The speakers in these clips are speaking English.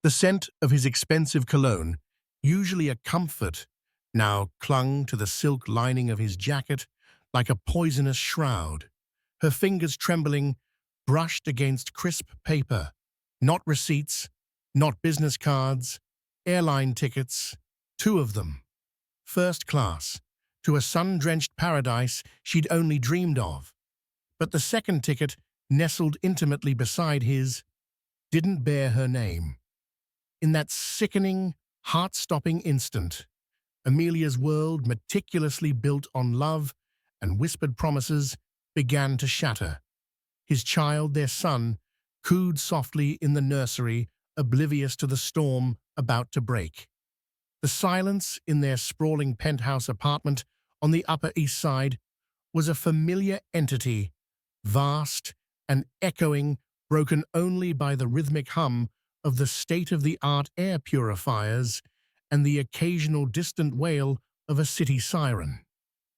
The scent of his expensive cologne, usually a comfort, now clung to the silk lining of his jacket like a poisonous shroud. Her fingers trembling, brushed against crisp paper. Not receipts, not business cards, airline tickets, two of them. First class, to a sun-drenched paradise she'd only dreamed of. But the second ticket, nestled intimately beside his, didn't bear her name. In that sickening, heart-stopping instant, Amelia's world, meticulously built on love and whispered promises, began to shatter. His child, their son, cooed softly in the nursery, oblivious to the storm about to break. The silence in their sprawling penthouse apartment on the Upper East Side was a familiar entity, vast and echoing, broken only by the rhythmic hum of the state-of-the-art air purifiers and the occasional distant wail of a city siren.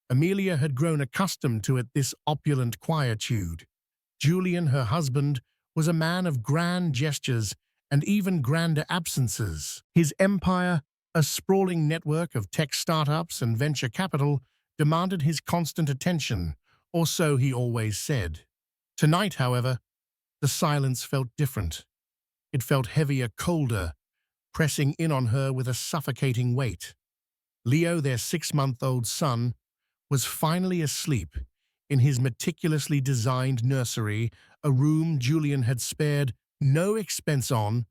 Amelia had grown accustomed to it, this opulent quietude. Julian, her husband, was a man of grand gestures and even grander absences. His empire, a sprawling network of tech startups and venture capital, demanded his constant attention, or so he always said. Tonight, however, the silence felt different. It felt heavier, colder, pressing in on her with a suffocating weight. Leo, their 6-month-old son, was finally asleep in his meticulously designed nursery, a room Julian had spared no expense on,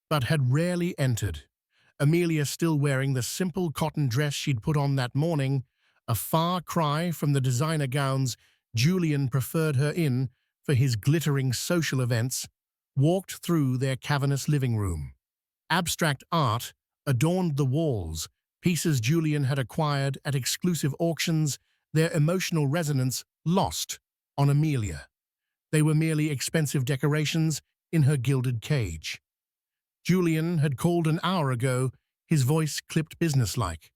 but had rarely entered. Amelia, still wearing the simple cotton dress she'd put on that morning, a far cry from the designer gowns Julian preferred her in for his glittering social events, walked through their cavernous living room. Abstract art adorned the walls, pieces Julian had acquired at exclusive auctions, their emotional resonance lost on Amelia. They were merely expensive decorations in her gilded cage. Julian had called an hour ago, his voice clipped businesslike.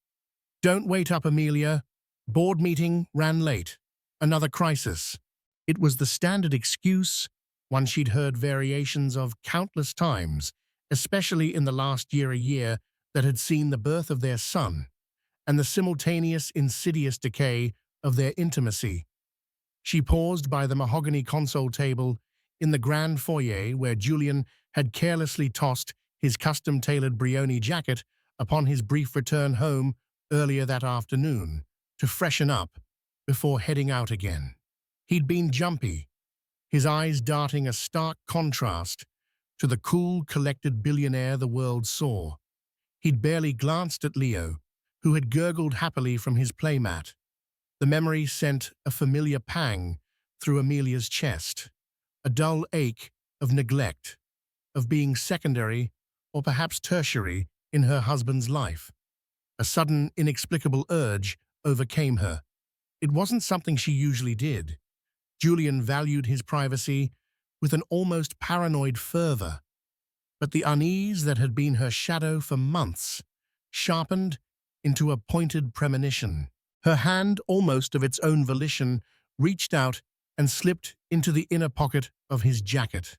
"Don't wait up, Amelia. Board meeting ran late. Another crisis." It was the standard excuse, one she'd heard variations of countless times, especially in the last year that had seen the birth of their son and the simultaneous insidious decay of their intimacy. She paused by the mahogany console table in the grand foyer where Julian had carelessly tossed his custom-tailored Brioni jacket upon his brief return home earlier that afternoon to freshen up before heading out again. He'd been jumpy, his eyes darting a stark contrast to the cool, collected billionaire the world saw. He'd barely glanced at Leo, who had gurgled happily from his playmat. The memory sent a familiar pang through Amelia's chest, a dull ache of neglect, of being secondary or perhaps tertiary in her husband's life. A sudden, inexplicable urge overcame her. It wasn't something she usually did. Julian valued his privacy with an almost paranoid fervor, but the unease that had been her shadow for months sharpened into a pointed premonition. Her hand, almost of its own volition, reached out and slipped into the inner pocket of his jacket.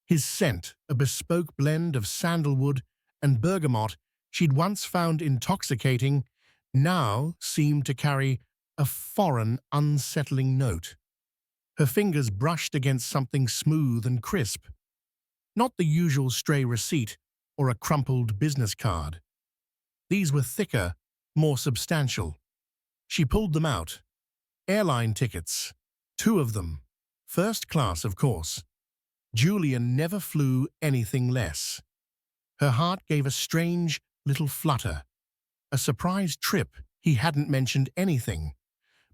His scent, a bespoke blend of sandalwood and bergamot she'd once found intoxicating, now seemed to carry a foreign, unsettling note. Her fingers brushed against something smooth and crisp, not the usual stray receipt or a crumpled business card. These were thicker, more substantial. She pulled them out. Airline tickets. 2 of them. First class, of course. Julian never flew anything less. Her heart gave a strange little flutter. A surprise trip. He hadn't mentioned anything,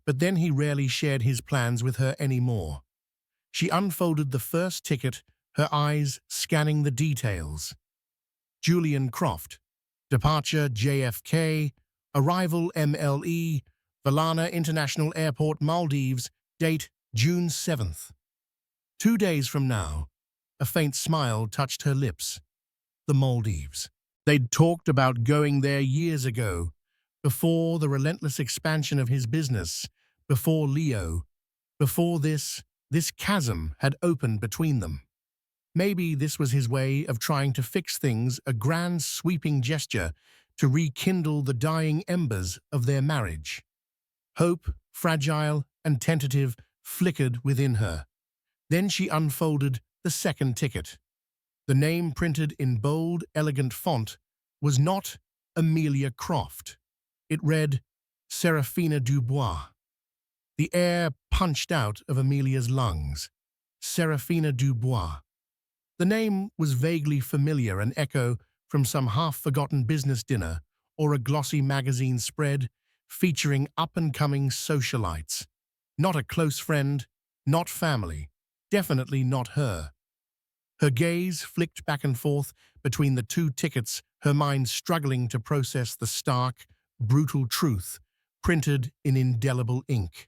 but then he rarely shared his plans with her anymore. She unfolded the first ticket, her eyes scanning the details. Julian Croft. Departure JFK. Arrival MLE. Valana International Airport, Maldives. Date June 7th. 2 days from now. A faint smile touched her lips. The Maldives. They'd talked about going there years ago, before the relentless expansion of his business, before Leo, before this chasm had opened between them. Maybe this was his way of trying to fix things, a grand sweeping gesture to rekindle the dying embers of their marriage. Hope, fragile and tentative, flickered within her. Then she unfolded the second ticket. The name printed in bold, elegant font was not Amelia Croft. It read Seraphina Dubois. The air punched out of Amelia's lungs. Seraphina Dubois. The name was vaguely familiar, an echo from some half-forgotten business dinner or a glossy magazine spread featuring up-and-coming socialites. Not a close friend, not family, definitely not her. Her gaze flicked back and forth between the two tickets, her mind struggling to process the stark, brutal truth printed in indelible ink.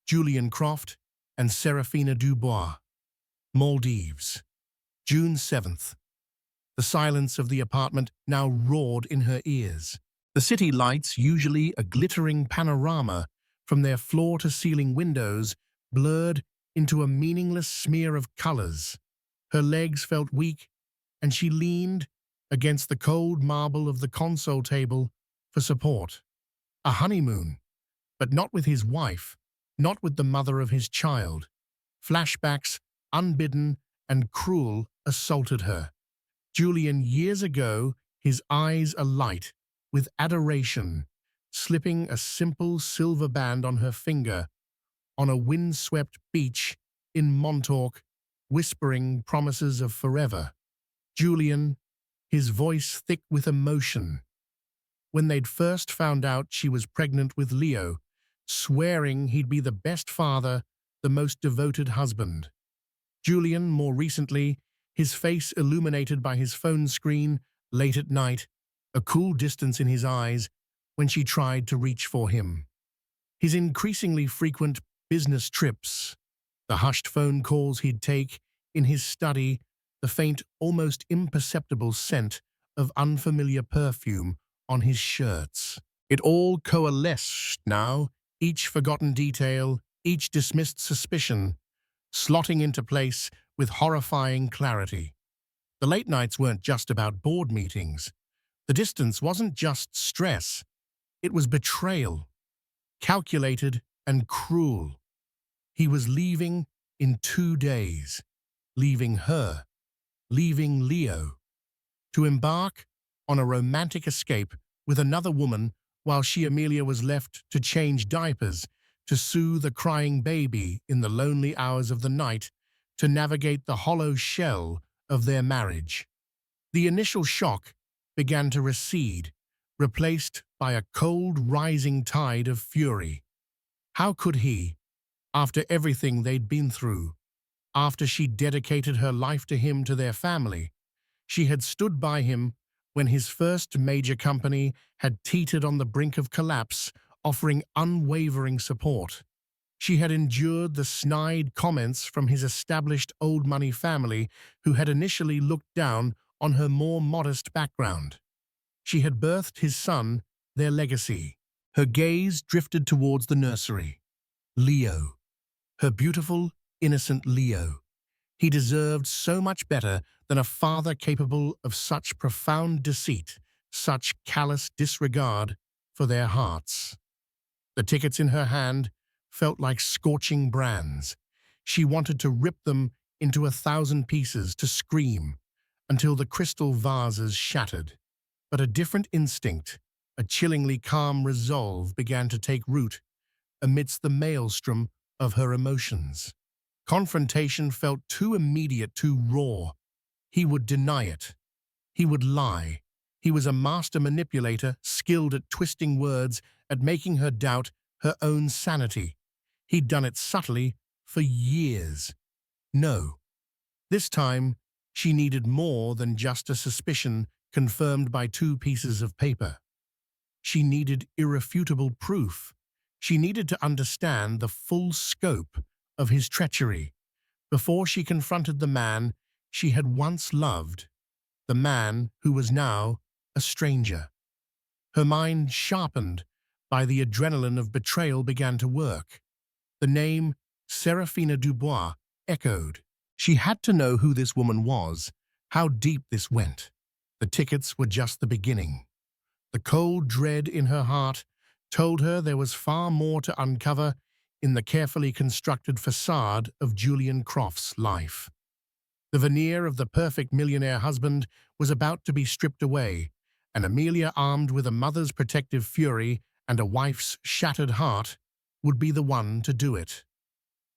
Julian Croft and Seraphina Dubois. Maldives. June 7th. The silence of the apartment now roared in her ears. The city lights, usually a glittering panorama from their floor-to-ceiling windows, blurred into a meaningless smear of colors. Her legs felt weak, and she leaned against the cold marble of the console table for support. A honeymoon, but not with his wife, not with the mother of his child. Flashbacks, unbidden and cruel, assaulted her. Julian, years ago, his eyes alight with adoration, slipping a simple silver band on her finger, on a windswept beach in Montauk, whispering promises of forever. Julian, his voice thick with emotion. When they'd first found out she was pregnant with Leo, swearing he'd be the best father, the most devoted husband. Julian, more recently, his face illuminated by his phone screen, late at night, a cool distance in his eyes when she tried to reach for him. His increasingly frequent business trips, the hushed phone calls he'd take in his study, the faint, almost imperceptible scent of unfamiliar perfume on his shirts. It all coalesced now, each forgotten detail, each dismissed suspicion, slotting into place with horrifying clarity. The late nights weren't just about board meetings. The distance wasn't just stress. It was betrayal, calculated and cruel. He was leaving in 2 days, leaving her, leaving Leo, to embark on a romantic escape with another woman while she, Amelia, was left to change diapers, to soothe a crying baby in the lonely hours of the night, to navigate the hollow shell of their marriage. The initial shock began to recede, replaced by a cold rising tide of fury. How could he, after everything they'd been through, after she dedicated her life to him, to their family, she had stood by him when his first major company had teetered on the brink of collapse, offering unwavering support. She had endured the snide comments from his established old-money family who had initially looked down on her more modest background. She had birthed his son, their legacy. Her gaze drifted towards the nursery. Leo. Her beautiful, innocent Leo. He deserved so much better than a father capable of such profound deceit, such callous disregard for their hearts. The tickets in her hand felt like scorching brands. She wanted to rip them into 1,000 pieces, to scream until the crystal vases shattered. But a different instinct, a chillingly calm resolve began to take root amidst the maelstrom of her emotions. Confrontation felt too immediate, too raw. He would deny it. He would lie. He was a master manipulator, skilled at twisting words, at making her doubt her own sanity. He'd done it subtly for years. No. This time, she needed more than just a suspicion confirmed by 2 pieces of paper. She needed irrefutable proof. She needed to understand the full scope of his treachery before she confronted the man she had once loved, the man who was now a stranger. Her mind, sharpened by the adrenaline of betrayal, began to work. The name Seraphina Dubois echoed. She had to know who this woman was, how deep this went. The tickets were just the beginning. The cold dread in her heart told her there was far more to uncover in the carefully constructed facade of Julian Croft's life. The veneer of the perfect millionaire husband was about to be stripped away, and Amelia, armed with a mother's protective fury and a wife's shattered heart, would be the one to do it.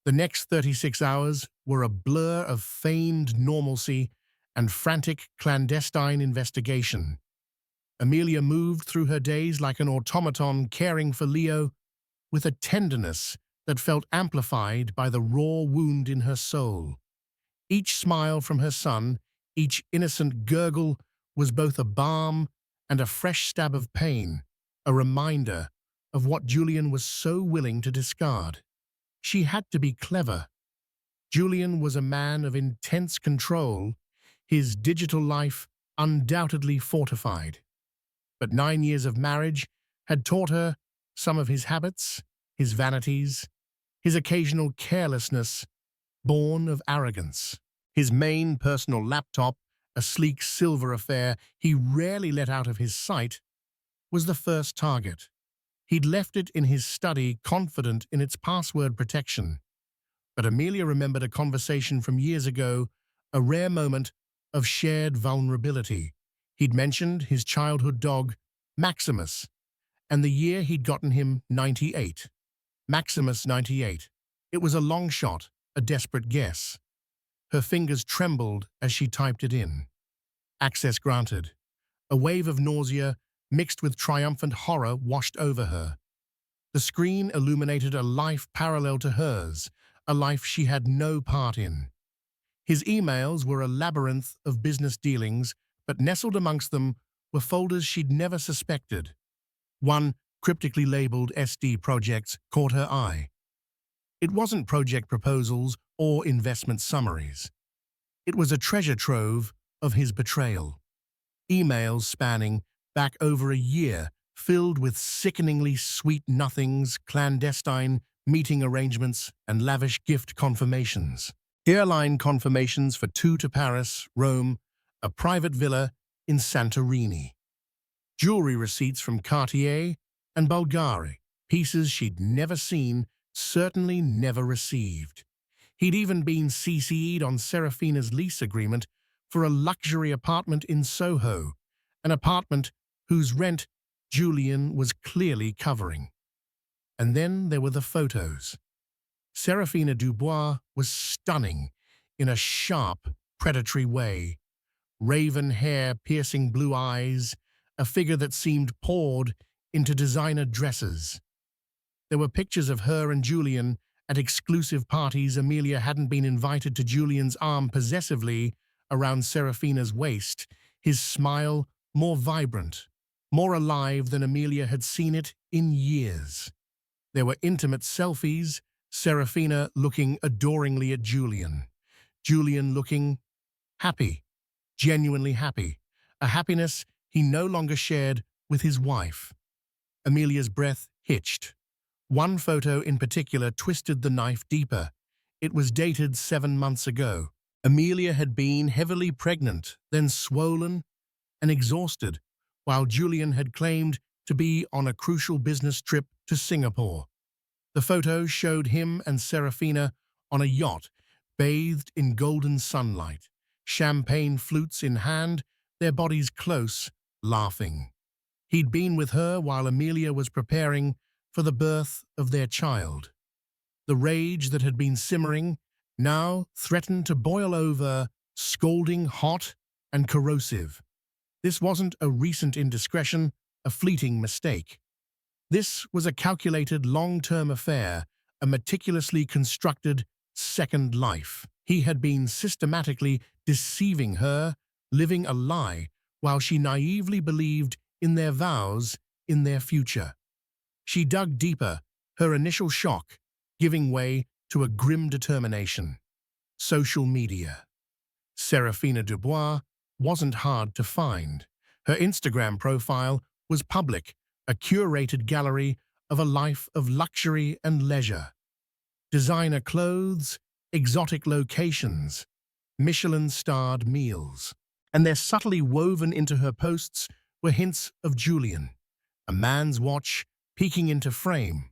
The next 36 hours were a blur of feigned normalcy and frantic clandestine investigation. Amelia moved through her days like an automaton caring for Leo with a tenderness that felt amplified by the raw wound in her soul. Each smile from her son, each innocent gurgle, was both a balm and a fresh stab of pain, a reminder of what Julian was so willing to discard. She had to be clever. Julian was a man of intense control, his digital life undoubtedly fortified. But 9 years of marriage had taught her some of his habits, his vanities, his occasional carelessness, born of arrogance. His main personal laptop, a sleek silver affair he rarely let out of his sight, was the first target. He'd left it in his study, confident in its password protection. But Amelia remembered a conversation from years ago, a rare moment of shared vulnerability. He'd mentioned his childhood dog, Maximus, and the year he'd gotten him 98. Maximus 98. It was a long shot, a desperate guess. Her fingers trembled as she typed it in. Access granted. A wave of nausea mixed with triumphant horror washed over her. The screen illuminated a life parallel to hers, a life she had no part in. His emails were a labyrinth of business dealings, but nestled amongst them were folders she'd never suspected. One, cryptically labeled SD Projects, caught her eye. It wasn't project proposals or investment summaries. It was a treasure trove of his betrayal. Emails spanning back over a year, filled with sickeningly sweet nothings, clandestine meeting arrangements, and lavish gift confirmations. Airline confirmations for 2 to Paris, Rome, a private villa in Santorini. Jewelry receipts from Cartier and Bulgari, pieces she'd never seen, certainly never received. He'd even been CC'd on Serafina's lease agreement for a luxury apartment in Soho, an apartment whose rent Julian was clearly covering. And then there were the photos. Serafina Dubois was stunning in a sharp, predatory way. Raven hair, piercing blue eyes, a figure that seemed poured into designer dresses. There were pictures of her and Julian at exclusive parties. Amelia hadn't been invited to. Julian's arm possessively around Serafina's waist, his smile more vibrant, more alive than Amelia had seen it in years. There were intimate selfies, Serafina looking adoringly at Julian. Julian looking happy, genuinely happy, a happiness he no longer shared with his wife. Amelia's breath hitched. One photo in particular twisted the knife deeper. It was dated 7 months ago. Amelia had been heavily pregnant, then swollen and exhausted, while Julian had claimed to be on a crucial business trip to Singapore. The photo showed him and Serafina on a yacht, bathed in golden sunlight, champagne flutes in hand, their bodies close, laughing. He'd been with her while Amelia was preparing for the birth of their child. The rage that had been simmering now threatened to boil over, scalding hot and corrosive. This wasn't a recent indiscretion, a fleeting mistake. This was a calculated long-term affair, a meticulously constructed second life. He had been systematically deceiving her, living a lie, while she naively believed in their vows, in their future. She dug deeper, her initial shock giving way to a grim determination. Social media. Serafina Dubois wasn't hard to find. Her Instagram profile was public, a curated gallery of a life of luxury and leisure. Designer clothes, exotic locations, Michelin-starred meals. And there subtly woven into her posts were hints of Julian, a man's watch peeking into frame.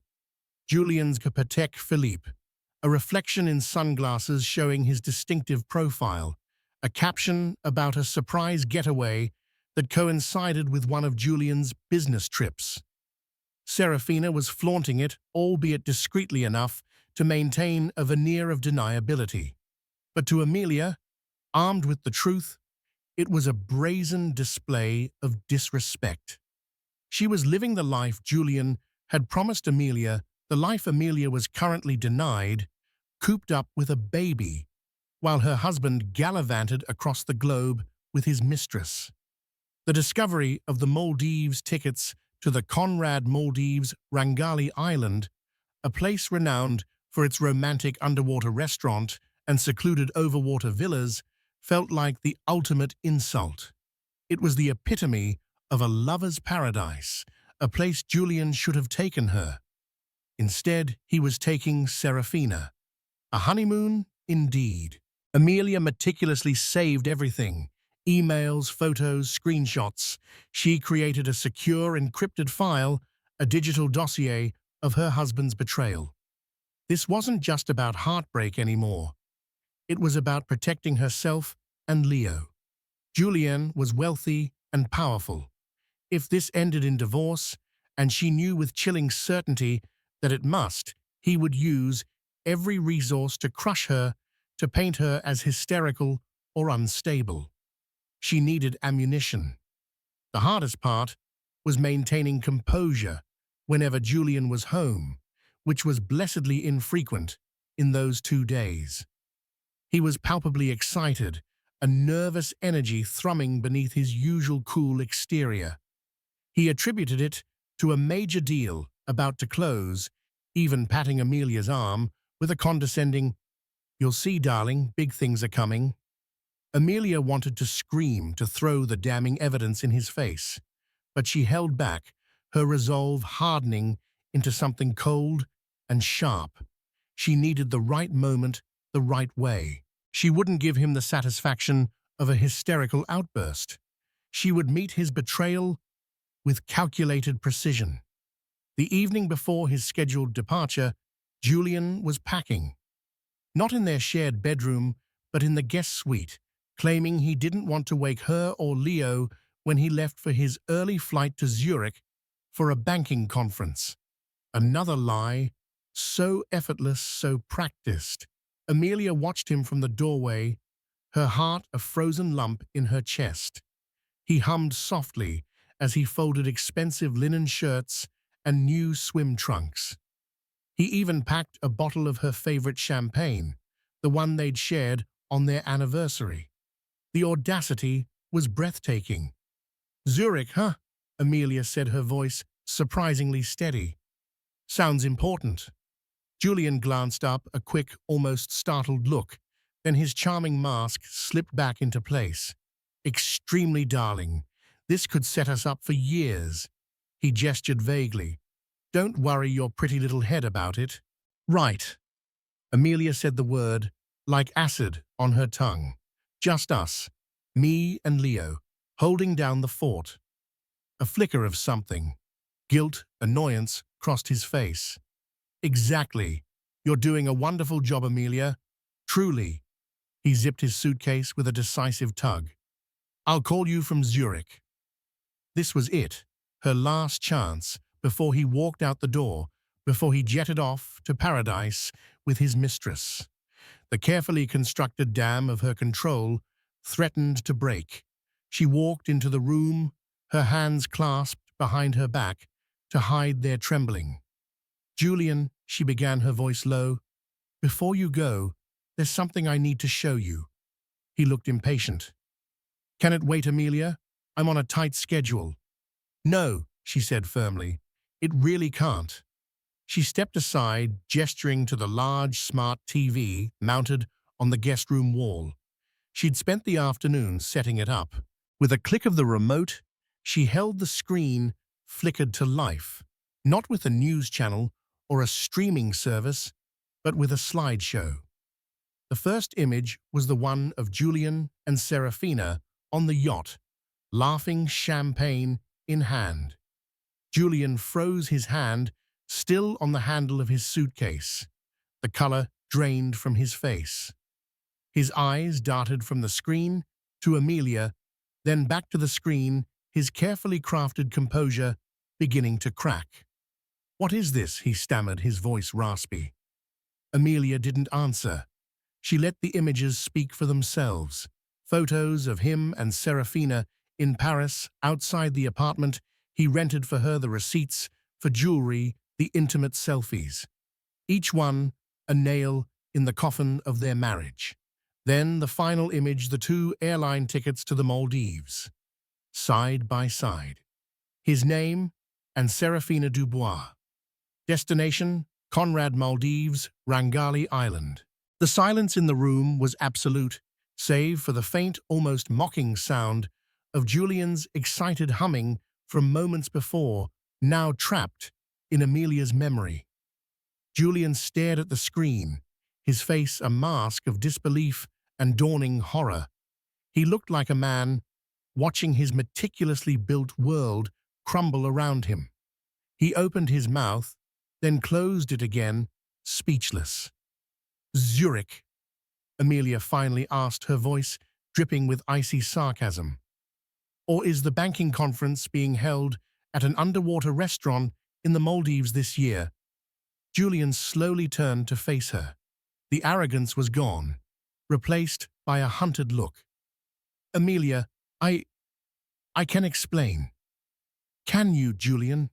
Julian's Patek Philippe, a reflection in sunglasses showing his distinctive profile, a caption about a surprise getaway that coincided with one of Julian's business trips. Serafina was flaunting it, albeit discreetly enough to maintain a veneer of deniability. But to Amelia, armed with the truth, it was a brazen display of disrespect. She was living the life Julian had promised Amelia, the life Amelia was currently denied, cooped up with a baby, while her husband gallivanted across the globe with his mistress. The discovery of the Maldives tickets to the Conrad Maldives Rangali Island, a place renowned for its romantic underwater restaurant and secluded overwater villas, felt like the ultimate insult. It was the epitome of a lover's paradise, a place Julian should have taken her. Instead, he was taking Serafina. A honeymoon, indeed. Amelia meticulously saved everything. Emails, photos, screenshots. She created a secure, encrypted file, a digital dossier of her husband's betrayal. This wasn't just about heartbreak anymore. It was about protecting herself and Leo. Julian was wealthy and powerful. If this ended in divorce, and she knew with chilling certainty that it must, he would use every resource to crush her, to paint her as hysterical or unstable. She needed ammunition. The hardest part was maintaining composure whenever Julian was home, which was blessedly infrequent in those 2 days. He was palpably excited, a nervous energy thrumming beneath his usual cool exterior. He attributed it to a major deal about to close, even patting Amelia's arm with a condescending, "You'll see, darling, big things are coming." Amelia wanted to scream, to throw the damning evidence in his face, but she held back, her resolve hardening into something cold and sharp. She needed the right moment, the right way. She wouldn't give him the satisfaction of a hysterical outburst. She would meet his betrayal with calculated precision. The evening before his scheduled departure, Julian was packing. Not in their shared bedroom, but in the guest suite, claiming he didn't want to wake her or Leo when he left for his early flight to Zurich for a banking conference. Another lie, so effortless, so practiced. Amelia watched him from the doorway, her heart a frozen lump in her chest. He hummed softly as he folded expensive linen shirts and new swim trunks. He even packed a bottle of her favorite champagne, the one they'd shared on their anniversary. The audacity was breathtaking. "Zurich, huh?" Amelia said, her voice surprisingly steady. "Sounds important." Julian glanced up, a quick, almost startled look, then his charming mask slipped back into place. "Extremely darling. This could set us up for years." He gestured vaguely. "Don't worry your pretty little head about it." "Right." Amelia said the word, like acid on her tongue. "Just us, me and Leo, holding down the fort." A flicker of something, guilt, annoyance, crossed his face. "Exactly. You're doing a wonderful job, Amelia. Truly." He zipped his suitcase with a decisive tug. "I'll call you from Zurich." This was it, her last chance, before he walked out the door, before he jetted off to paradise with his mistress. The carefully constructed dam of her control threatened to break. She walked into the room, her hands clasped behind her back to hide their trembling. "Julian," she began, her voice low, "before you go, there's something I need to show you." He looked impatient. "Can it wait, Amelia? I'm on a tight schedule." "No," she said firmly. "It really can't." She stepped aside, gesturing to the large, smart TV mounted on the guest room wall. She'd spent the afternoon setting it up. With a click of the remote, she held the screen flickered to life, not with a news channel or a streaming service, but with a slideshow. The first image was the one of Julian and Serafina on the yacht, laughing, champagne in hand. Julian froze his hand, still on the handle of his suitcase. The color drained from his face. His eyes darted from the screen to Amelia, then back to the screen, his carefully crafted composure beginning to crack. "What is this?" he stammered, his voice raspy. Amelia didn't answer. She let the images speak for themselves. Photos of him and Serafina in Paris, outside the apartment he rented for her, the receipts for jewelry, the intimate selfies. Each one a nail in the coffin of their marriage. Then the final image, the two airline tickets to the Maldives. Side by side. His name and Serafina Dubois. Destination, Conrad Maldives, Rangali Island. The silence in the room was absolute, save for the faint, almost mocking sound of Julian's excited humming from moments before, now trapped in Amelia's memory. Julian stared at the screen, his face a mask of disbelief and dawning horror. He looked like a man watching his meticulously built world crumble around him. He opened his mouth, then closed it again, speechless. "Zurich?" Amelia finally asked, her voice dripping with icy sarcasm. "Or is the banking conference being held at an underwater restaurant in the Maldives this year?" Julian slowly turned to face her. The arrogance was gone, replaced by a hunted look. "Amelia, I can explain." "Can you, Julian?"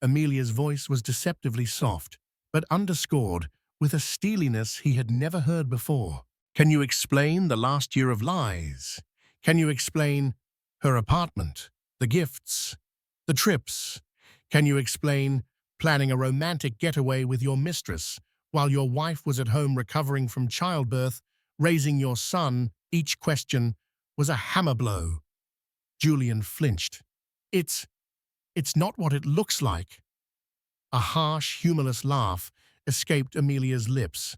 Amelia's voice was deceptively soft, but underscored with a steeliness he had never heard before. "Can you explain the last year of lies? Can you explain her apartment, the gifts, the trips? Can you explain planning a romantic getaway with your mistress while your wife was at home recovering from childbirth, raising your son?" Each question was a hammer blow. Julian flinched. It's not what it looks like." A harsh, humorless laugh escaped Amelia's lips.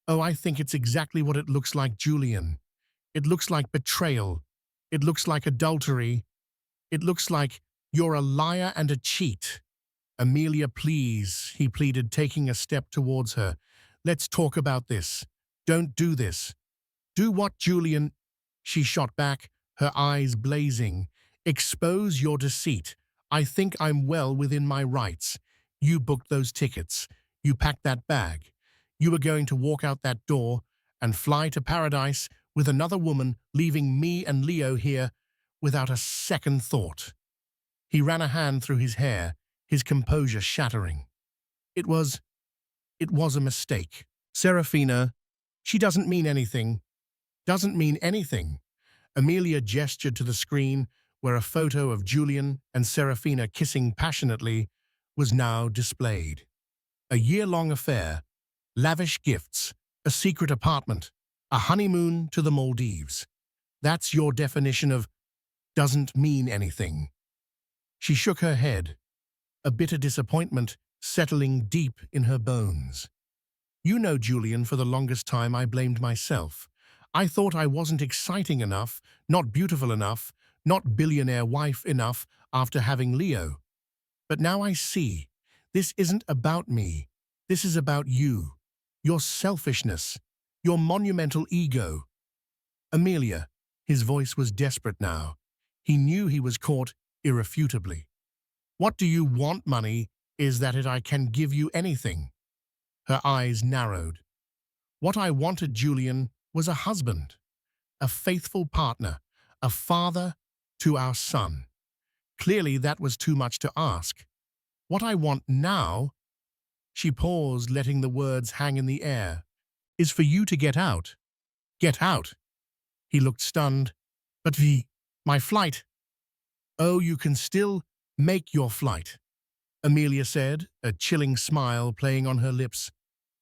"Oh, I think it's exactly what it looks like, Julian. It looks like betrayal. It looks like adultery. It looks like you're a liar and a cheat." "Amelia, please," he pleaded, taking a step towards her. "Let's talk about this. Don't do this." "Do what, Julian?" She shot back, her eyes blazing. "Expose your deceit. I think I'm well within my rights. You booked those tickets. You packed that bag. You were going to walk out that door and fly to paradise with another woman, leaving me and Leo here without a second thought." He ran a hand through his hair, his composure shattering. It was a mistake. "Serafina, she doesn't mean anything. Doesn't mean anything." Amelia gestured to the screen where a photo of Julian and Serafina kissing passionately was now displayed. A year-long affair, lavish gifts, a secret apartment, a honeymoon to the Maldives. That's your definition of "doesn't mean anything." She shook her head, a bitter disappointment settling deep in her bones. "You know, Julian, for the longest time I blamed myself. I thought I wasn't exciting enough, not beautiful enough, not billionaire wife enough after having Leo. But now I see, this isn't about me. This is about you, your selfishness, your monumental ego." "Amelia," his voice was desperate now. He knew he was caught irrefutably. "What do you want, money? Is that it? I can give you anything." Her eyes narrowed. "What I wanted, Julian, was a husband, a faithful partner, a father to our son. Clearly that was too much to ask. What I want now," she paused, letting the words hang in the air, "is for you to get out." "Get out?" He looked stunned. "But my flight." "Oh, you can still make your flight," Amelia said, a chilling smile playing on her lips.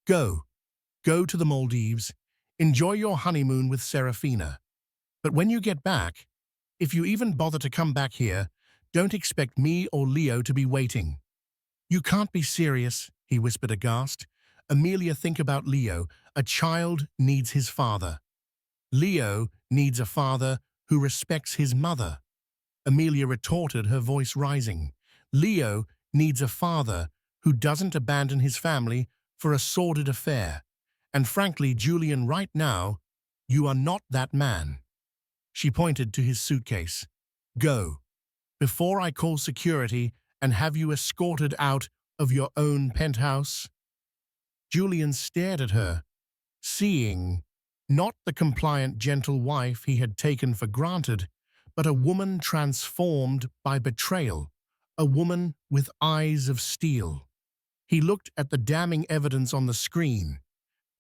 Go to the Maldives, enjoy your honeymoon with Serafina. But when you get back, if you even bother to come back here, don't expect me or Leo to be waiting." "You can't be serious," he whispered aghast. Amelia, think about Leo. A child needs his father. Leo needs a father who respects his mother. Amelia retorted, her voice rising. Leo needs a father who doesn't abandon his family for a sordid affair. And frankly, Julian, right now, you are not that man. She pointed to his suitcase. Go, before I call security and have you escorted out of your own penthouse. Julian stared at her, seeing not the compliant, gentle wife he had taken for granted, but a woman transformed by betrayal, a woman with eyes of steel. He looked at the damning evidence on the screen,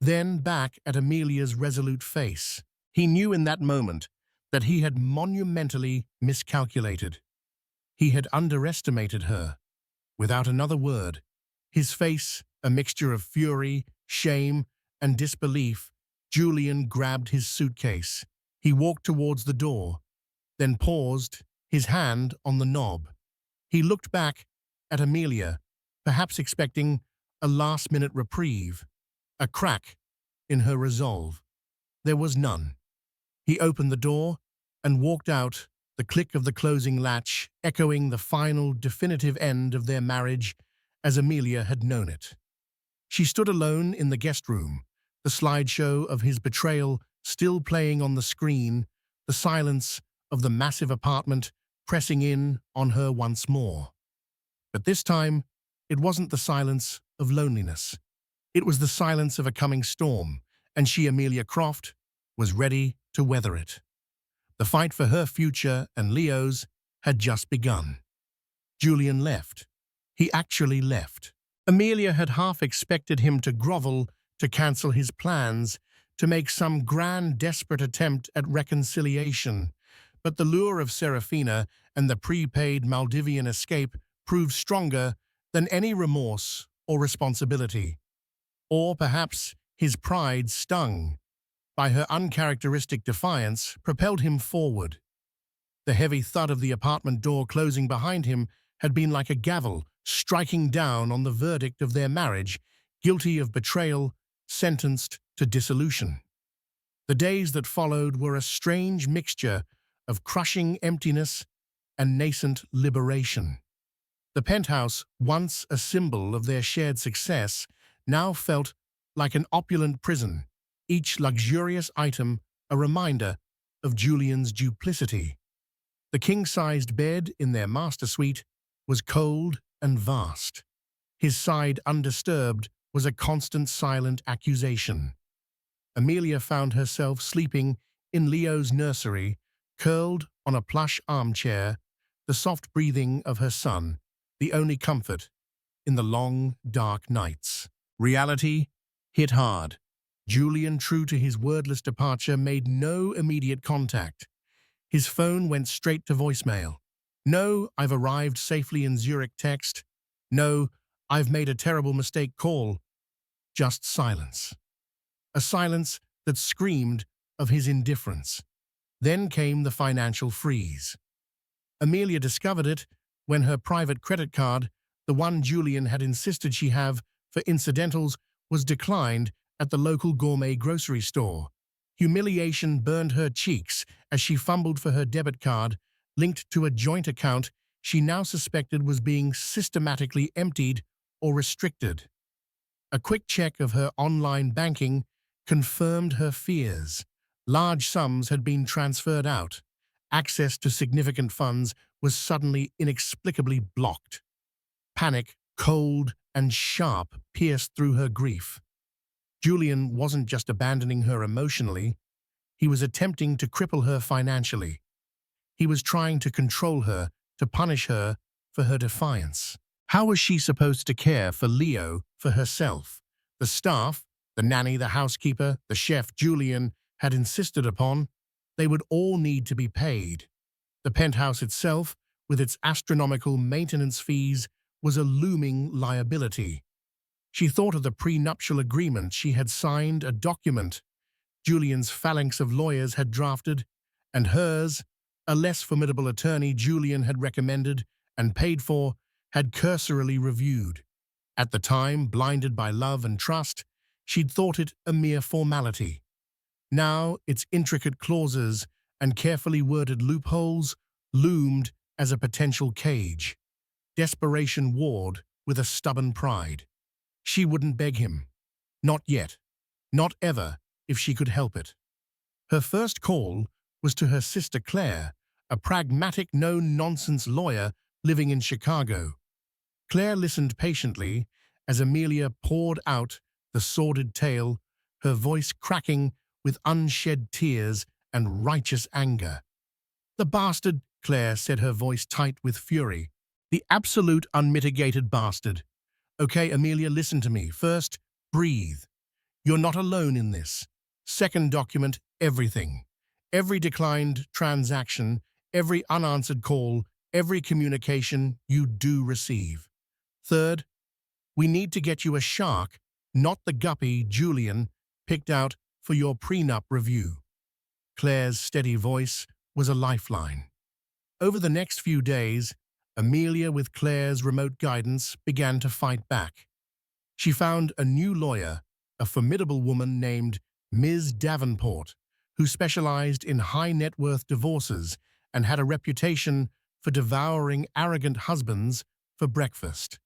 then back at Amelia's resolute face. He knew in that moment that he had monumentally miscalculated. He had underestimated her. Without another word, his face a mixture of fury, shame, and disbelief, Julian grabbed his suitcase. He walked towards the door, then paused, his hand on the knob. He looked back at Amelia, perhaps expecting a last-minute reprieve, a crack in her resolve. There was none. He opened the door and walked out, the click of the closing latch echoing the final, definitive end of their marriage as Amelia had known it. She stood alone in the guest room, the slideshow of his betrayal still playing on the screen, the silence of the massive apartment pressing in on her once more. But this time, it wasn't the silence of loneliness. It was the silence of a coming storm, and she, Amelia Croft, was ready to weather it. The fight for her future and Leo's had just begun. Julian left. He actually left. Amelia had half expected him to grovel, to cancel his plans, to make some grand, desperate attempt at reconciliation. But the lure of Serafina and the prepaid Maldivian escape proved stronger than any remorse or responsibility. Or perhaps his pride, stung by her uncharacteristic defiance, propelled him forward. The heavy thud of the apartment door closing behind him had been like a gavel striking down on the verdict of their marriage, guilty of betrayal, sentenced to dissolution. The days that followed were a strange mixture of crushing emptiness and nascent liberation. The penthouse, once a symbol of their shared success, now felt like an opulent prison, each luxurious item a reminder of Julian's duplicity. The king-sized bed in their master suite was cold and vast. His side, undisturbed, was a constant silent accusation. Amelia found herself sleeping in Leo's nursery, curled on a plush armchair, the soft breathing of her son, the only comfort in the long, dark nights. Reality hit hard. Julian, true to his wordless departure, made no immediate contact. His phone went straight to voicemail. No, I've arrived safely in Zurich text. No, I've made a terrible mistake call. Just silence. A silence that screamed of his indifference. Then came the financial freeze. Amelia discovered it when her private credit card, the one Julian had insisted she have for incidentals, was declined at the local gourmet grocery store. Humiliation burned her cheeks as she fumbled for her debit card, linked to a joint account she now suspected was being systematically emptied or restricted. A quick check of her online banking confirmed her fears. Large sums had been transferred out. Access to significant funds was suddenly inexplicably blocked. Panic, cold and sharp, pierced through her grief. Julian wasn't just abandoning her emotionally, he was attempting to cripple her financially. He was trying to control her, to punish her for her defiance. How was she supposed to care for Leo, for herself? The staff, the nanny, the housekeeper, the chef Julian had insisted upon, they would all need to be paid. The penthouse itself, with its astronomical maintenance fees, was a looming liability. She thought of the prenuptial agreement she had signed, a document Julian's phalanx of lawyers had drafted, and hers, a less formidable attorney Julian had recommended and paid for, had cursorily reviewed. At the time, blinded by love and trust, she'd thought it a mere formality. Now, its intricate clauses and carefully worded loopholes loomed as a potential cage. Desperation warred with a stubborn pride. She wouldn't beg him. Not yet. Not ever, if she could help it. Her first call was to her sister Claire, a pragmatic, no-nonsense lawyer living in Chicago. Claire listened patiently as Amelia poured out the sordid tale, her voice cracking with unshed tears and righteous anger. "The bastard," Claire said, her voice tight with fury. "The absolute unmitigated bastard. Okay, Amelia, listen to me. First, breathe. You're not alone in this. Second, document everything. Every declined transaction, every unanswered call, every communication you do receive. Third, we need to get you a shark, not the guppy Julian picked out for your prenup review." Claire's steady voice was a lifeline. Over the next few days, Amelia, with Claire's remote guidance, began to fight back. She found a new lawyer, a formidable woman named Ms. Davenport, who specialized in high-net-worth divorces and had a reputation for devouring arrogant husbands for breakfast.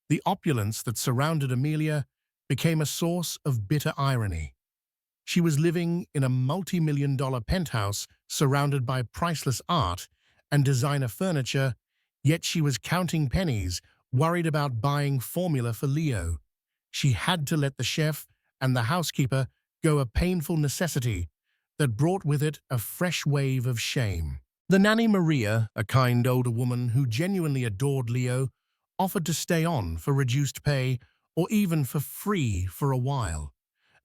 The opulence that surrounded Amelia became a source of bitter irony. She was living in a multi-million-dollar penthouse surrounded by priceless art and designer furniture, yet she was counting pennies, worried about buying formula for Leo. She had to let the chef and the housekeeper go, a painful necessity that brought with it a fresh wave of shame. The nanny Maria, a kind older woman who genuinely adored Leo, offered to stay on for reduced pay or even for free for a while.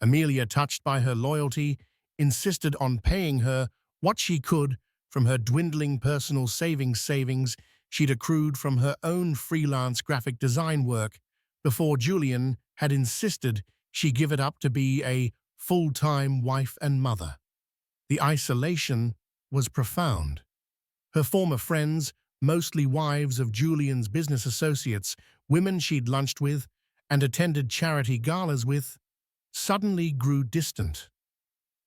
Amelia, touched by her loyalty, insisted on paying her what she could from her dwindling personal savings she'd accrued from her own freelance graphic design work before Julian had insisted she give it up to be a full-time wife and mother. The isolation was profound. Her former friends, mostly wives of Julian's business associates, women she'd lunched with and attended charity galas with, suddenly grew distant.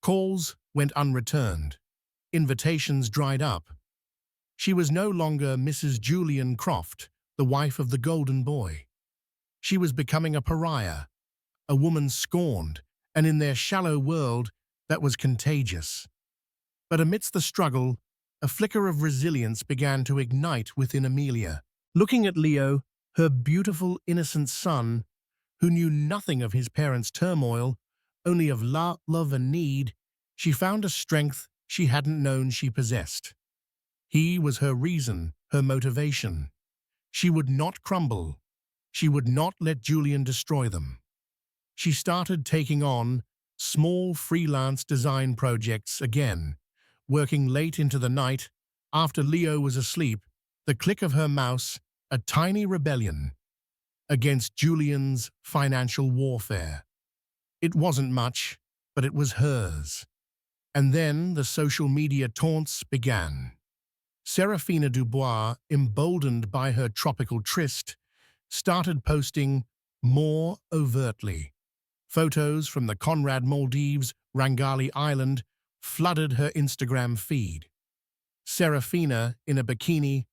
Calls went unreturned. Invitations dried up. She was no longer Mrs. Julian Croft, the wife of the golden boy. She was becoming a pariah, a woman scorned, and in their shallow world that was contagious. But amidst the struggle, a flicker of resilience began to ignite within Amelia. Looking at Leo, her beautiful, innocent son, who knew nothing of his parents' turmoil, only of love and need, she found a strength she hadn't known she possessed. He was her reason, her motivation. She would not crumble. She would not let Julian destroy them. She started taking on small freelance design projects again, working late into the night, after Leo was asleep, the click of her mouse, a tiny rebellion against Julian's financial warfare. It wasn't much, but it was hers. And then the social media taunts began. Serafina Dubois, emboldened by her tropical tryst, started posting more overtly. Photos from the Conrad Maldives, Rangali Island, flooded her Instagram feed. Serafina, in a bikini,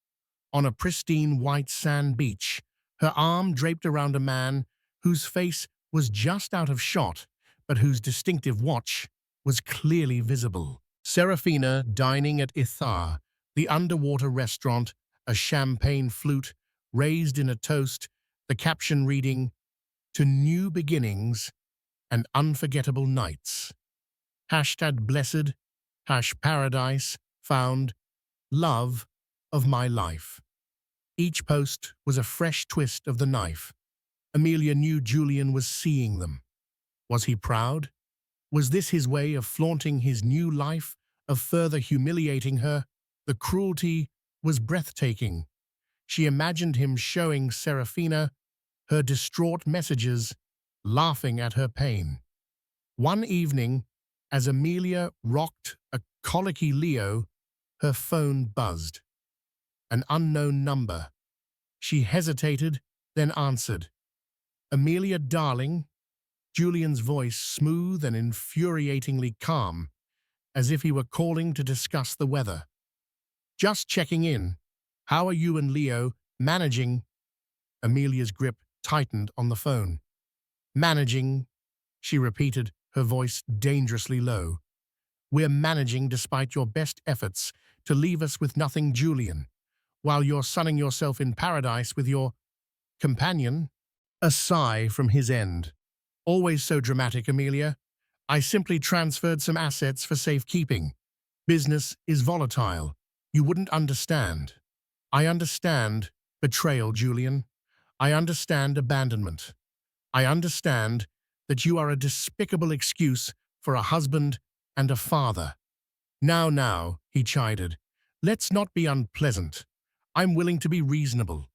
on a pristine white sand beach, her arm draped around a man whose face was just out of shot, but whose distinctive watch was clearly visible. Serafina dining at Ithar, the underwater restaurant, a champagne flute raised in a toast, the caption reading, "To new beginnings and unforgettable nights." #blessed, #paradise, found, love of my life. Each post was a fresh twist of the knife. Amelia knew Julian was seeing them. Was he proud? Was this his way of flaunting his new life, of further humiliating her? The cruelty was breathtaking. She imagined him showing Serafina her distraught messages, laughing at her pain. One evening, as Amelia rocked a colicky Leo, her phone buzzed. An unknown number. She hesitated, then answered. Amelia, darling, Julian's voice smooth and infuriatingly calm, as if he were calling to discuss the weather. Just checking in. How are you and Leo managing? Amelia's grip tightened on the phone. Managing, she repeated, her voice dangerously low. We're managing despite your best efforts to leave us with nothing, Julian, while you're sunning yourself in paradise with your companion. A sigh from his end. Always so dramatic, Amelia. I simply transferred some assets for safekeeping. Business is volatile. You wouldn't understand. I understand betrayal, Julian. I understand abandonment. I understand that you are a despicable excuse for a husband and a father. Now, he chided. Let's not be unpleasant. I'm willing to be reasonable.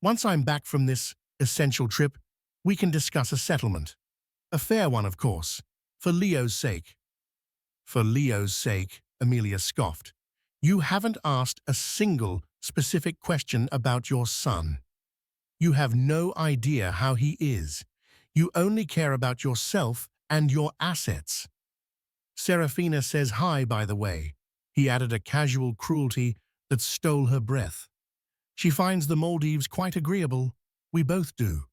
Once I'm back from this essential trip, we can discuss a settlement. A fair one, of course, for Leo's sake. For Leo's sake, Amelia scoffed. You haven't asked a single specific question about your son. You have no idea how he is. You only care about yourself and your assets. Serafina says hi, by the way. He added a casual cruelty that stole her breath. She finds the Maldives quite agreeable. We both do.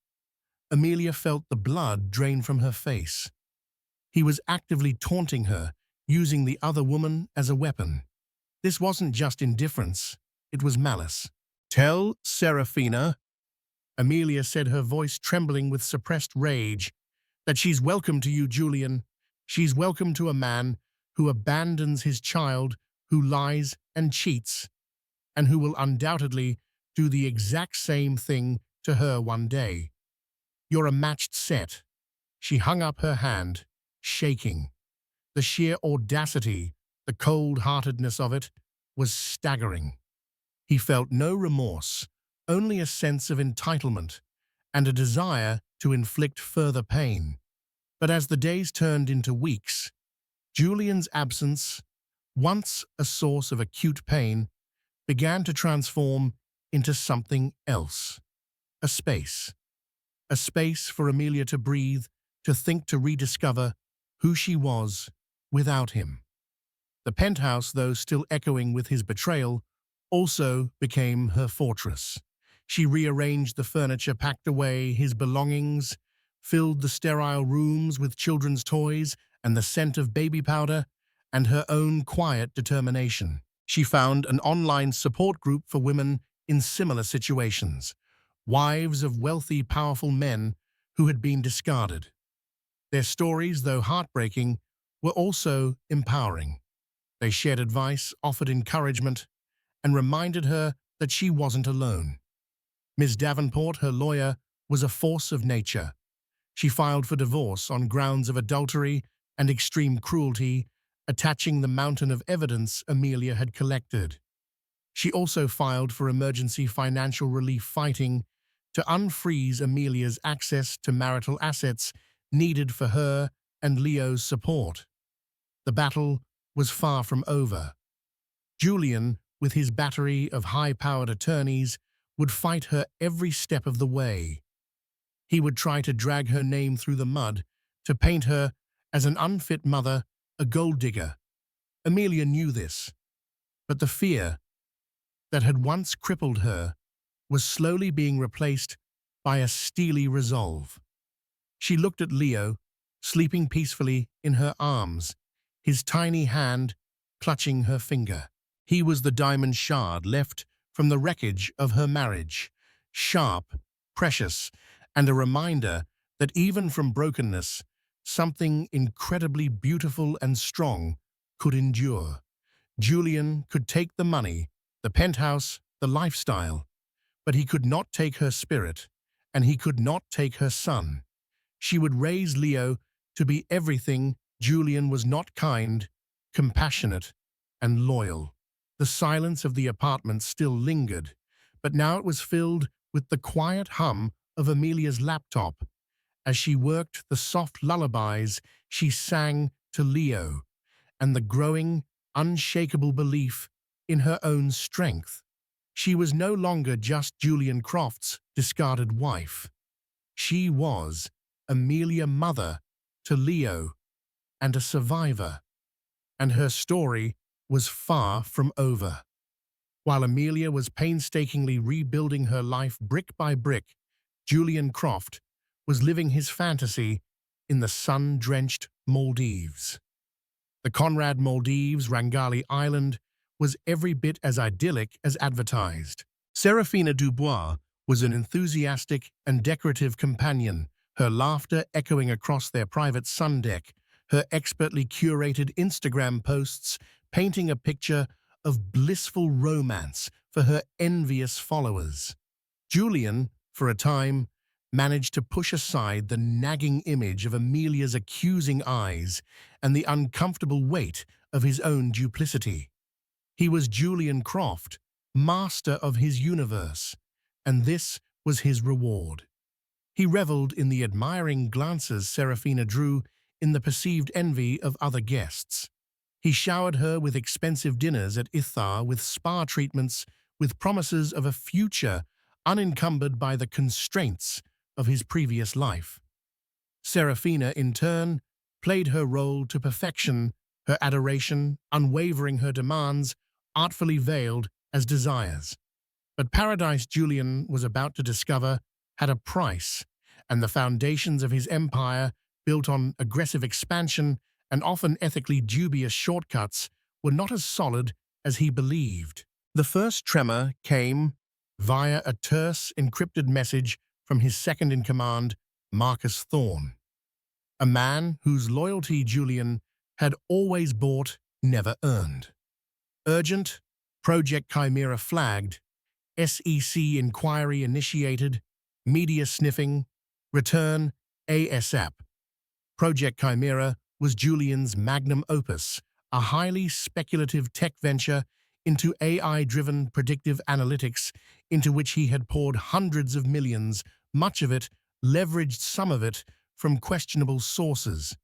Amelia felt the blood drain from her face. He was actively taunting her, using the other woman as a weapon. This wasn't just indifference, it was malice. Tell Serafina, Amelia said, her voice trembling with suppressed rage, that she's welcome to you, Julian. She's welcome to a man who abandons his child, who lies and cheats, and who will undoubtedly do the exact same thing to her one day. You're a matched set. She hung up her hand, shaking. The sheer audacity, the cold-heartedness of it, was staggering. He felt no remorse, only a sense of entitlement and a desire to inflict further pain. But as the days turned into weeks, Julian's absence, once a source of acute pain, began to transform into something else. A space. A space for Amelia to breathe, to think, to rediscover who she was without him. The penthouse, though still echoing with his betrayal, also became her fortress. She rearranged the furniture, packed away his belongings, filled the sterile rooms with children's toys and the scent of baby powder, and her own quiet determination. She found an online support group for women in similar situations, wives of wealthy, powerful men who had been discarded. Their stories, though heartbreaking, were also empowering. They shared advice, offered encouragement, and reminded her that she wasn't alone. Ms. Davenport, her lawyer, was a force of nature. She filed for divorce on grounds of adultery and extreme cruelty, attaching the mountain of evidence Amelia had collected. She also filed for emergency financial relief, fighting to unfreeze Amelia's access to marital assets needed for her and Leo's support. The battle was far from over. Julian, with his battery of high-powered attorneys, would fight her every step of the way. He would try to drag her name through the mud, to paint her as an unfit mother, a gold digger. Amelia knew this, but the fear that had once crippled her was slowly being replaced by a steely resolve. She looked at Leo, sleeping peacefully in her arms, his tiny hand clutching her finger. He was the diamond shard left from the wreckage of her marriage, sharp, precious, and a reminder that even from brokenness, something incredibly beautiful and strong could endure. Julian could take the money, the penthouse, the lifestyle, but he could not take her spirit, and he could not take her son. She would raise Leo to be everything Julian was not: kind, compassionate, and loyal. The silence of the apartment still lingered, but now it was filled with the quiet hum of Amelia's laptop as she worked, the soft lullabies she sang to Leo, and the growing, unshakable belief in her own strength. She was no longer just Julian Croft's discarded wife. She was Amelia, mother to Leo, and a survivor, and her story was far from over. While Amelia was painstakingly rebuilding her life brick by brick, Julian Croft was living his fantasy in the sun-drenched Maldives. The Conrad Maldives Rangali Island was every bit as idyllic as advertised. Serafina Dubois was an enthusiastic and decorative companion, her laughter echoing across their private sun deck, her expertly curated Instagram posts painting a picture of blissful romance for her envious followers. Julian, for a time, managed to push aside the nagging image of Amelia's accusing eyes and the uncomfortable weight of his own duplicity. He was Julian Croft, master of his universe, and this was his reward. He reveled in the admiring glances Serafina drew in the perceived envy of other guests. He showered her with expensive dinners at Ithar, with spa treatments, with promises of a future unencumbered by the constraints of his previous life. Serafina, in turn, played her role to perfection, her adoration, unwavering her demands, artfully veiled as desires. But paradise Julian was about to discover had a price, and the foundations of his empire, built on aggressive expansion and often ethically dubious shortcuts, were not as solid as he believed. The first tremor came via a terse, encrypted message from his second-in-command, Marcus Thorne, a man whose loyalty Julian had always bought, never earned. Urgent, Project Chimera flagged, SEC inquiry initiated, media sniffing, return ASAP. Project Chimera was Julian's magnum opus, a highly speculative tech venture into AI-driven predictive analytics into which he had poured hundreds of millions, much of it leveraged, some of it from questionable sources.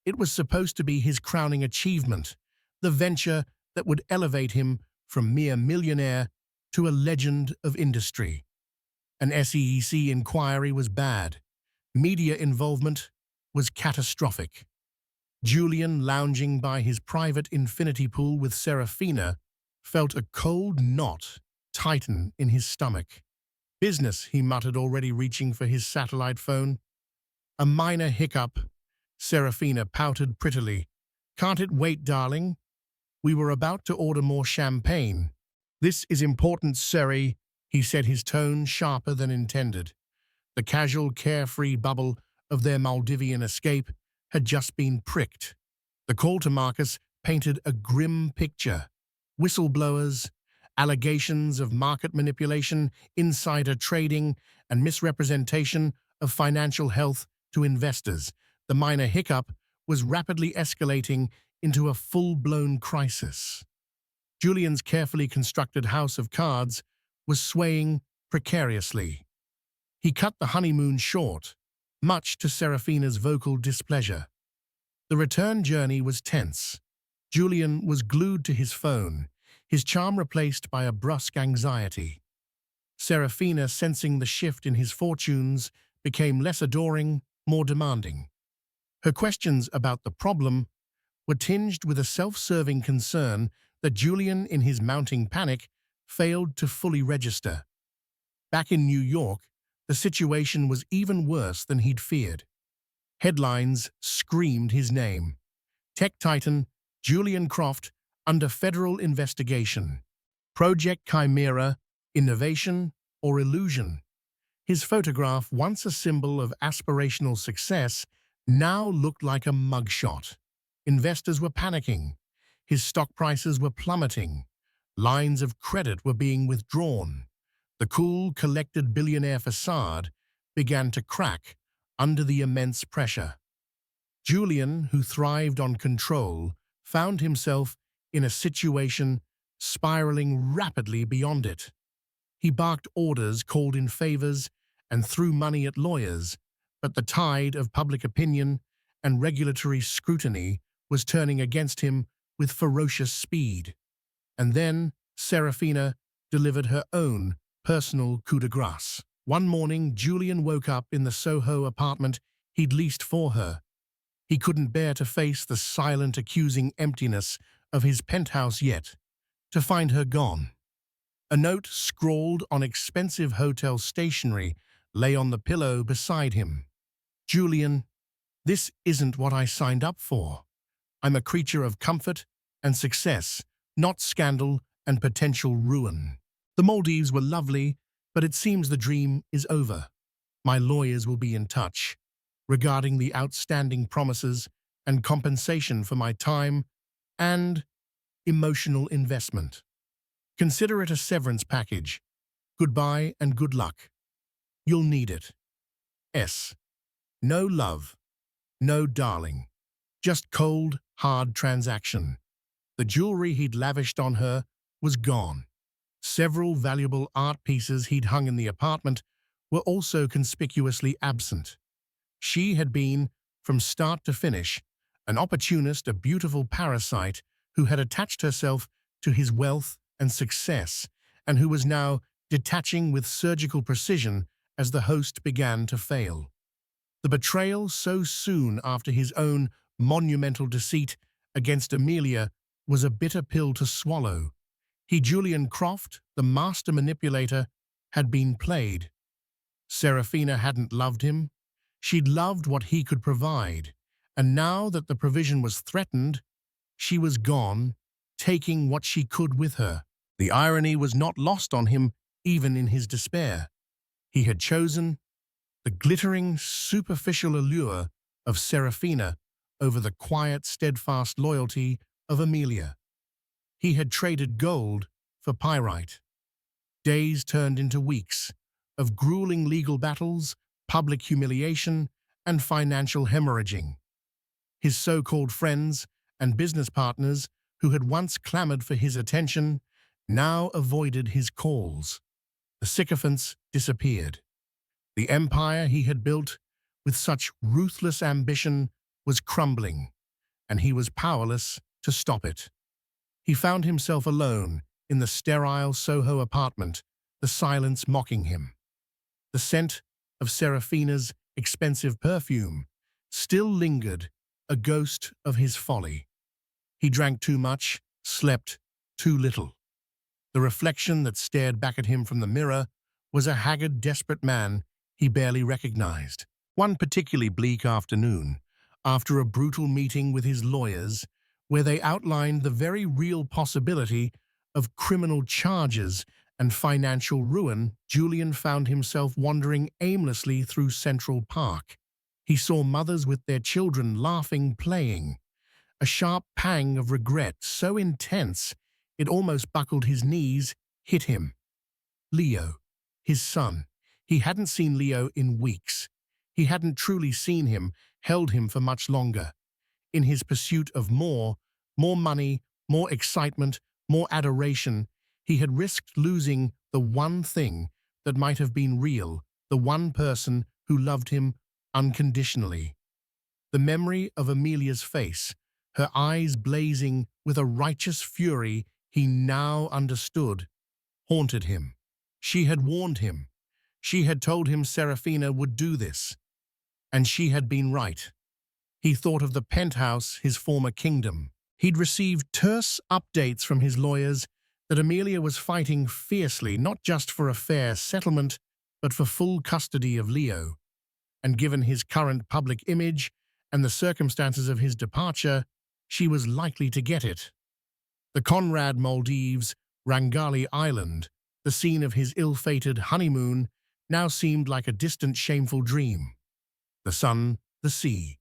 It was supposed to be his crowning achievement, the venture that would elevate him from mere millionaire to a legend of industry. An SEC inquiry was bad. Media involvement was catastrophic. Julian, lounging by his private infinity pool with Serafina, felt a cold knot tighten in his stomach. Business, he muttered, already reaching for his satellite phone. A minor hiccup. Serafina pouted prettily. Can't it wait, darling? We were about to order more champagne. This is important, Seri, he said, his tone sharper than intended. The casual, carefree bubble of their Maldivian escape had just been pricked. The call to Marcus painted a grim picture. Whistleblowers, allegations of market manipulation, insider trading, and misrepresentation of financial health to investors. The minor hiccup was rapidly escalating into a full-blown crisis. Julian's carefully constructed house of cards was swaying precariously. He cut the honeymoon short, much to Serafina's vocal displeasure. The return journey was tense. Julian was glued to his phone, his charm replaced by a brusque anxiety. Serafina, sensing the shift in his fortunes, became less adoring, more demanding. Her questions about the problem were tinged with a self-serving concern that Julian, in his mounting panic, failed to fully register. Back in New York, the situation was even worse than he'd feared. Headlines screamed his name. Tech titan Julian Croft under federal investigation. Project Chimera, innovation or illusion? His photograph, once a symbol of aspirational success, now looked like a mugshot. Investors were panicking. His stock prices were plummeting. Lines of credit were being withdrawn. The cool, collected billionaire facade began to crack under the immense pressure. Julian, who thrived on control, found himself in a situation spiraling rapidly beyond it. He barked orders, called in favors, and threw money at lawyers, but the tide of public opinion and regulatory scrutiny was turning against him with ferocious speed. And then Serafina delivered her own personal coup de grace. One morning, Julian woke up in the Soho apartment he'd leased for her. He couldn't bear to face the silent, accusing emptiness of his penthouse yet, to find her gone. A note scrawled on expensive hotel stationery lay on the pillow beside him. Julian, this isn't what I signed up for. I'm a creature of comfort and success, not scandal and potential ruin. The Maldives were lovely, but it seems the dream is over. My lawyers will be in touch regarding the outstanding promises and compensation for my time and emotional investment. Consider it a severance package. Goodbye and good luck. You'll need it. S. No love. No darling. Just cold, hard transaction. The jewelry he'd lavished on her was gone. Several valuable art pieces he'd hung in the apartment were also conspicuously absent. She had been, from start to finish, an opportunist, a beautiful parasite who had attached herself to his wealth and success, and who was now detaching with surgical precision as the host began to fail. The betrayal so soon after his own monumental deceit against Amelia was a bitter pill to swallow. Julian Croft, the master manipulator, had been played. Serafina hadn't loved him. She'd loved what he could provide, and now that the provision was threatened, she was gone, taking what she could with her. The irony was not lost on him, even in his despair. He had chosen the glittering, superficial allure of Serafina over the quiet, steadfast loyalty of Amelia. He had traded gold for pyrite. Days turned into weeks of grueling legal battles, public humiliation, and financial hemorrhaging. His so-called friends and business partners, who had once clamored for his attention, now avoided his calls. The sycophants disappeared. The empire he had built with such ruthless ambition was crumbling, and he was powerless to stop it. He found himself alone in the sterile Soho apartment, the silence mocking him. The scent of Serafina's expensive perfume still lingered, a ghost of his folly. He drank too much, slept too little. The reflection that stared back at him from the mirror was a haggard, desperate man he barely recognized. One particularly bleak afternoon, after a brutal meeting with his lawyers, where they outlined the very real possibility of criminal charges and financial ruin, Julian found himself wandering aimlessly through Central Park. He saw mothers with their children laughing, playing. A sharp pang of regret, so intense it almost buckled his knees, hit him. Leo, his son. He hadn't seen Leo in weeks. He hadn't truly seen him, held him for much longer. In his pursuit of more money, more excitement, more adoration, he had risked losing the one thing that might have been real, the one person who loved him unconditionally. The memory of Amelia's face, her eyes blazing with a righteous fury he now understood, haunted him. She had warned him. She had told him Serafina would do this. And she had been right. He thought of the penthouse, his former kingdom. He'd received terse updates from his lawyers that Amelia was fighting fiercely, not just for a fair settlement, but for full custody of Leo. And given his current public image and the circumstances of his departure, she was likely to get it. The Conrad Maldives, Rangali Island, the scene of his ill-fated honeymoon, now seemed like a distant, shameful dream. The sun, the sea,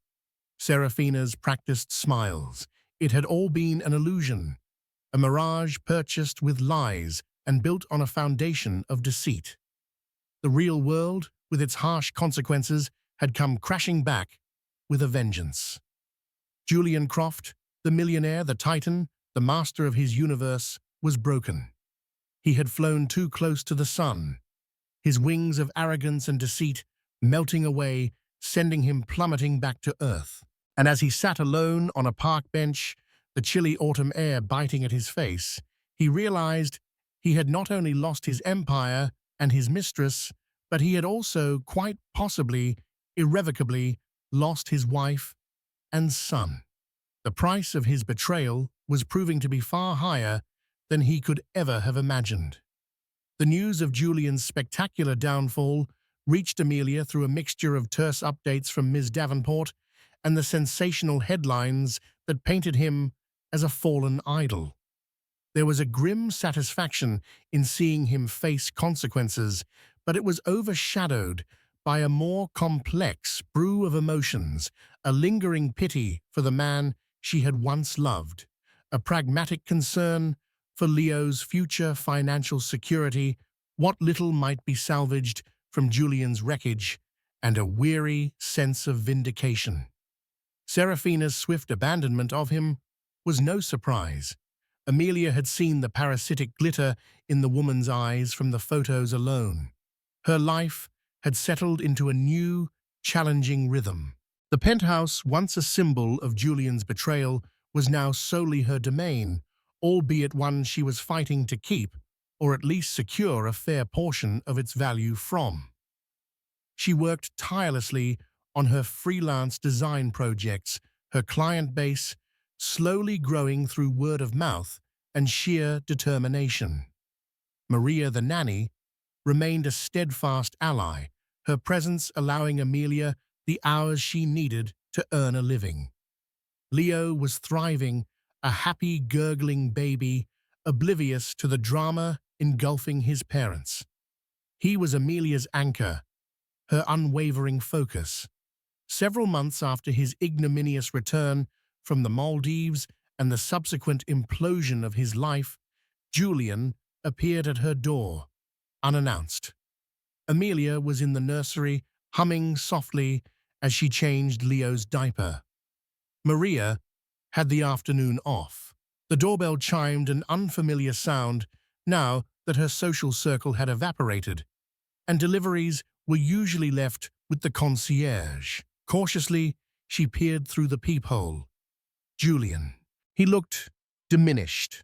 Serafina's practiced smiles. It had all been an illusion, a mirage purchased with lies and built on a foundation of deceit. The real world, with its harsh consequences, had come crashing back with a vengeance. Julian Croft, the millionaire, the titan, the master of his universe, was broken. He had flown too close to the sun, his wings of arrogance and deceit melting away, sending him plummeting back to earth. And as he sat alone on a park bench, the chilly autumn air biting at his face, he realized he had not only lost his empire and his mistress, but he had also, quite possibly, irrevocably, lost his wife and son. The price of his betrayal was proving to be far higher than he could ever have imagined. The news of Julian's spectacular downfall reached Amelia through a mixture of terse updates from Ms. Davenport and the sensational headlines that painted him as a fallen idol. There was a grim satisfaction in seeing him face consequences, but it was overshadowed by a more complex brew of emotions, a lingering pity for the man she had once loved, a pragmatic concern for Leo's future financial security, what little might be salvaged from Julian's wreckage, and a weary sense of vindication. Seraphina's swift abandonment of him was no surprise. Amelia had seen the parasitic glitter in the woman's eyes from the photos alone. Her life had settled into a new, challenging rhythm. The penthouse, once a symbol of Julian's betrayal, was now solely her domain, albeit one she was fighting to keep, or at least secure a fair portion of its value from. She worked tirelessly on her freelance design projects, her client base slowly growing through word of mouth and sheer determination. Maria, the nanny, remained a steadfast ally, her presence allowing Amelia the hours she needed to earn a living. Leo was thriving, a happy, gurgling baby, oblivious to the drama engulfing his parents. He was Amelia's anchor, her unwavering focus. Several months after his ignominious return from the Maldives and the subsequent implosion of his life, Julian appeared at her door, unannounced. Amelia was in the nursery, humming softly as she changed Leo's diaper. Maria had the afternoon off. The doorbell chimed an unfamiliar sound now that her social circle had evaporated, and deliveries were usually left with the concierge. Cautiously, she peered through the peephole. Julian. He looked diminished.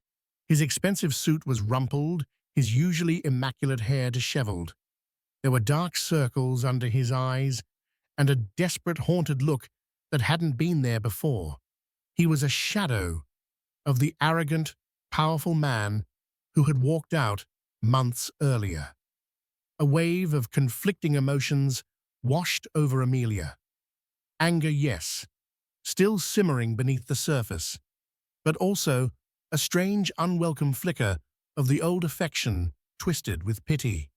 His expensive suit was rumpled, his usually immaculate hair disheveled. There were dark circles under his eyes and a desperate, haunted look that hadn't been there before. He was a shadow of the arrogant, powerful man who had walked out months earlier. A wave of conflicting emotions washed over Amelia. Anger, yes, still simmering beneath the surface, but also a strange, unwelcome flicker of the old affection twisted with pity.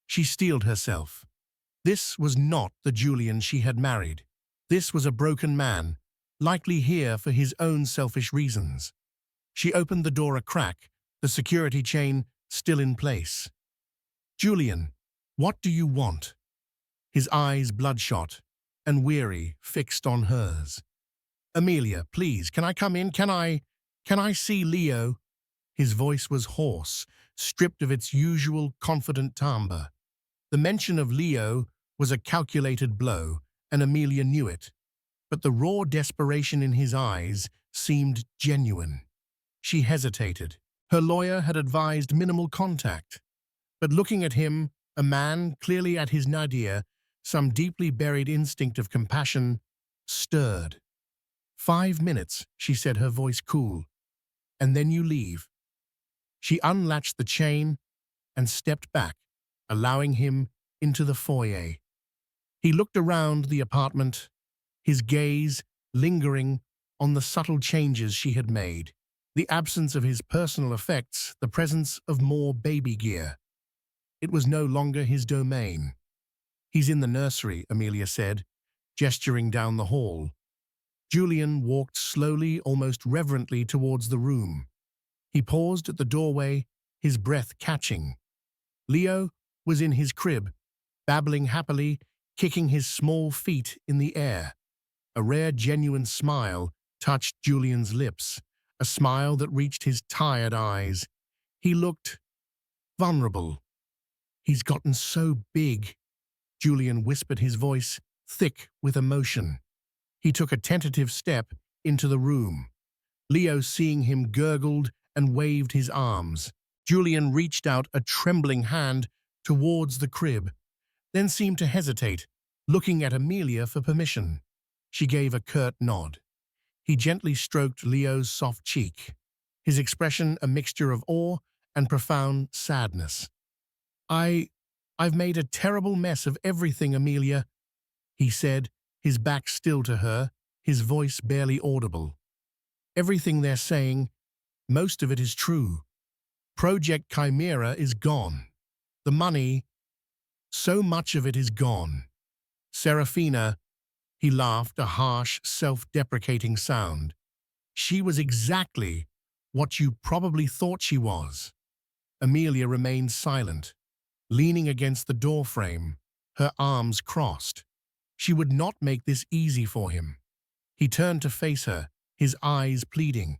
She steeled herself. This was not the Julian she had married. This was a broken man, likely here for his own selfish reasons. She opened the door a crack, the security chain still in place. "Julian, what do you want?" His eyes bloodshot and weary, fixed on hers. "Amelia, please, can I come in? Can I see Leo?" His voice was hoarse, stripped of its usual confident timbre. The mention of Leo was a calculated blow, and Amelia knew it. But the raw desperation in his eyes seemed genuine. She hesitated. Her lawyer had advised minimal contact. But looking at him, a man clearly at his nadir, some deeply buried instinct of compassion stirred. "5 minutes," she said, her voice cool. "And then you leave." She unlatched the chain and stepped back, allowing him into the foyer. He looked around the apartment, his gaze lingering on the subtle changes she had made. The absence of his personal effects, the presence of more baby gear. It was no longer his domain. "He's in the nursery," Amelia said, gesturing down the hall. Julian walked slowly, almost reverently, towards the room. He paused at the doorway, his breath catching. Leo was in his crib, babbling happily, kicking his small feet in the air. A rare, genuine smile touched Julian's lips, a smile that reached his tired eyes. He looked vulnerable. "He's gotten so big," Julian whispered, his voice thick with emotion. He took a tentative step into the room. Leo, seeing him, gurgled and waved his arms. Julian reached out a trembling hand towards the crib. then seemed to hesitate, looking at Amelia for permission. She gave a curt nod. He gently stroked Leo's soft cheek, his expression a mixture of awe and profound sadness. I've made a terrible mess of everything, Amelia, he said, his back still to her, his voice barely audible. Everything they're saying, most of it is true. Project Chimera is gone. The money, so much of it is gone. Serafina, he laughed, a harsh, self-deprecating sound. She was exactly what you probably thought she was. Amelia remained silent, leaning against the doorframe, her arms crossed. She would not make this easy for him. He turned to face her, his eyes pleading.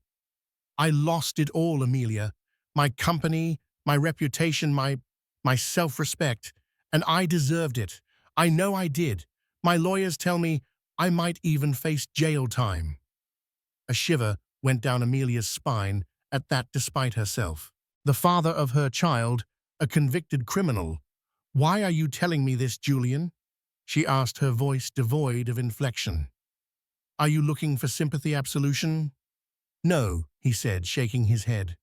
I lost it all, Amelia. My company, my reputation, my self-respect, and I deserved it. I know I did. My lawyers tell me I might even face jail time. A shiver went down Amelia's spine at that, despite herself. The father of her child, a convicted criminal. Why are you telling me this, Julian? She asked, her voice devoid of inflection. Are you looking for sympathy, absolution? No, he said, shaking his head.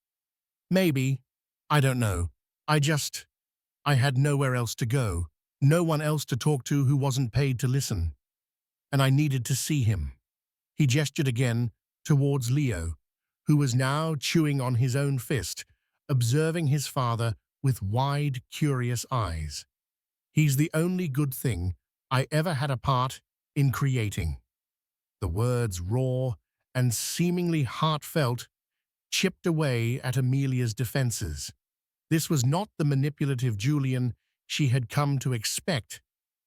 Maybe. I don't know. I had nowhere else to go, no one else to talk to who wasn't paid to listen. And I needed to see him. He gestured again towards Leo, who was now chewing on his own fist, observing his father with wide, curious eyes. He's the only good thing I ever had a part in creating. The words, raw and seemingly heartfelt, chipped away at Amelia's defenses. This was not the manipulative Julian she had come to expect.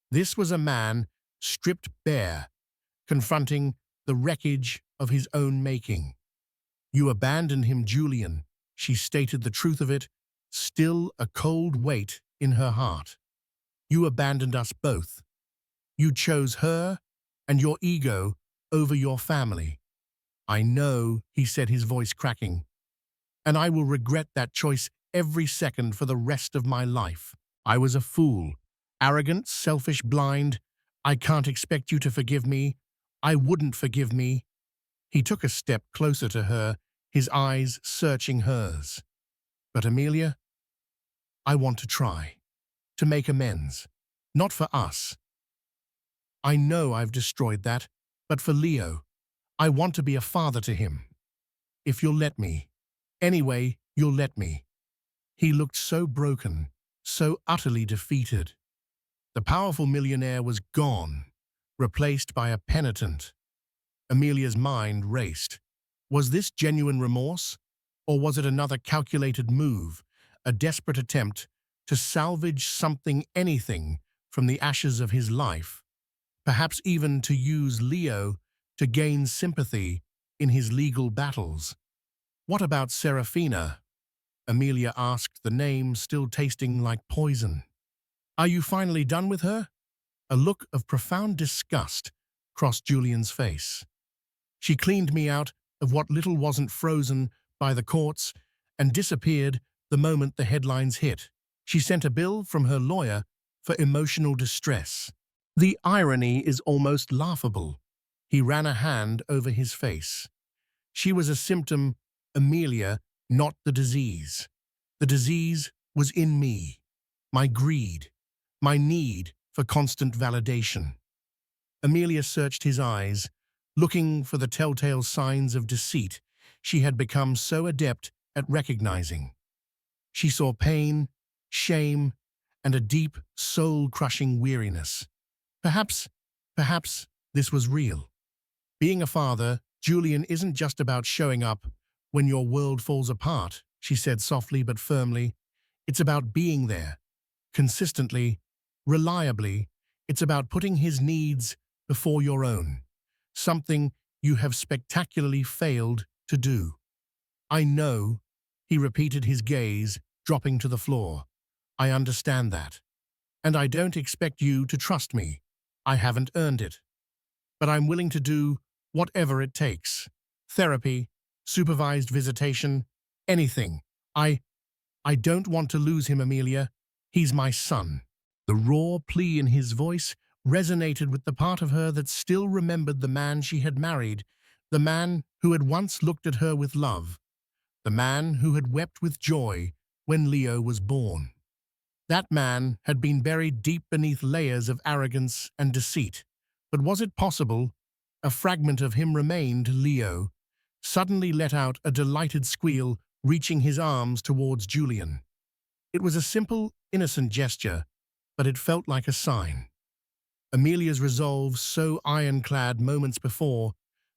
This was a man stripped bare, confronting the wreckage of his own making. You abandoned him, Julian, she stated the truth of it, still a cold weight in her heart. You abandoned us both. You chose her and your ego over your family. I know, he said, his voice cracking, and I will regret that choice every second for the rest of my life. I was a fool, arrogant, selfish, blind. I can't expect you to forgive me. I wouldn't forgive me. He took a step closer to her, his eyes searching hers. But Amelia, I want to try, to make amends, not for us. I know I've destroyed that, but for Leo, I want to be a father to him. If you'll let me. Anyway, you'll let me. He looked so broken, so utterly defeated. The powerful millionaire was gone, replaced by a penitent. Amelia's mind raced. Was this genuine remorse, or was it another calculated move, a desperate attempt to salvage something, anything, from the ashes of his life, perhaps even to use Leo to gain sympathy in his legal battles? What about Serafina? Amelia asked, the name still tasting like poison. Are you finally done with her? A look of profound disgust crossed Julian's face. She cleaned me out of what little wasn't frozen by the courts and disappeared the moment the headlines hit. She sent a bill from her lawyer for emotional distress. The irony is almost laughable. He ran a hand over his face. She was a symptom, Amelia, not the disease. The disease was in me, my greed, my need for constant validation. Amelia searched his eyes, looking for the telltale signs of deceit she had become so adept at recognizing. She saw pain, shame, and a deep, soul-crushing weariness. Perhaps this was real. Being a father, Julian, isn't just about showing up when your world falls apart, she said softly but firmly. It's about being there, consistently, reliably. It's about putting his needs before your own, something you have spectacularly failed to do. I know, he repeated, his gaze dropping to the floor. I understand that. And I don't expect you to trust me. I haven't earned it. But I'm willing to do whatever it takes. Therapy, supervised visitation, anything. I don't want to lose him, Amelia. He's my son. The raw plea in his voice resonated with the part of her that still remembered the man she had married, the man who had once looked at her with love, the man who had wept with joy when Leo was born. That man had been buried deep beneath layers of arrogance and deceit. But was it possible? A fragment of him remained. Leo suddenly let out a delighted squeal, reaching his arms towards Julian. It was a simple, innocent gesture, but it felt like a sign. Amelia's resolve, so ironclad moments before,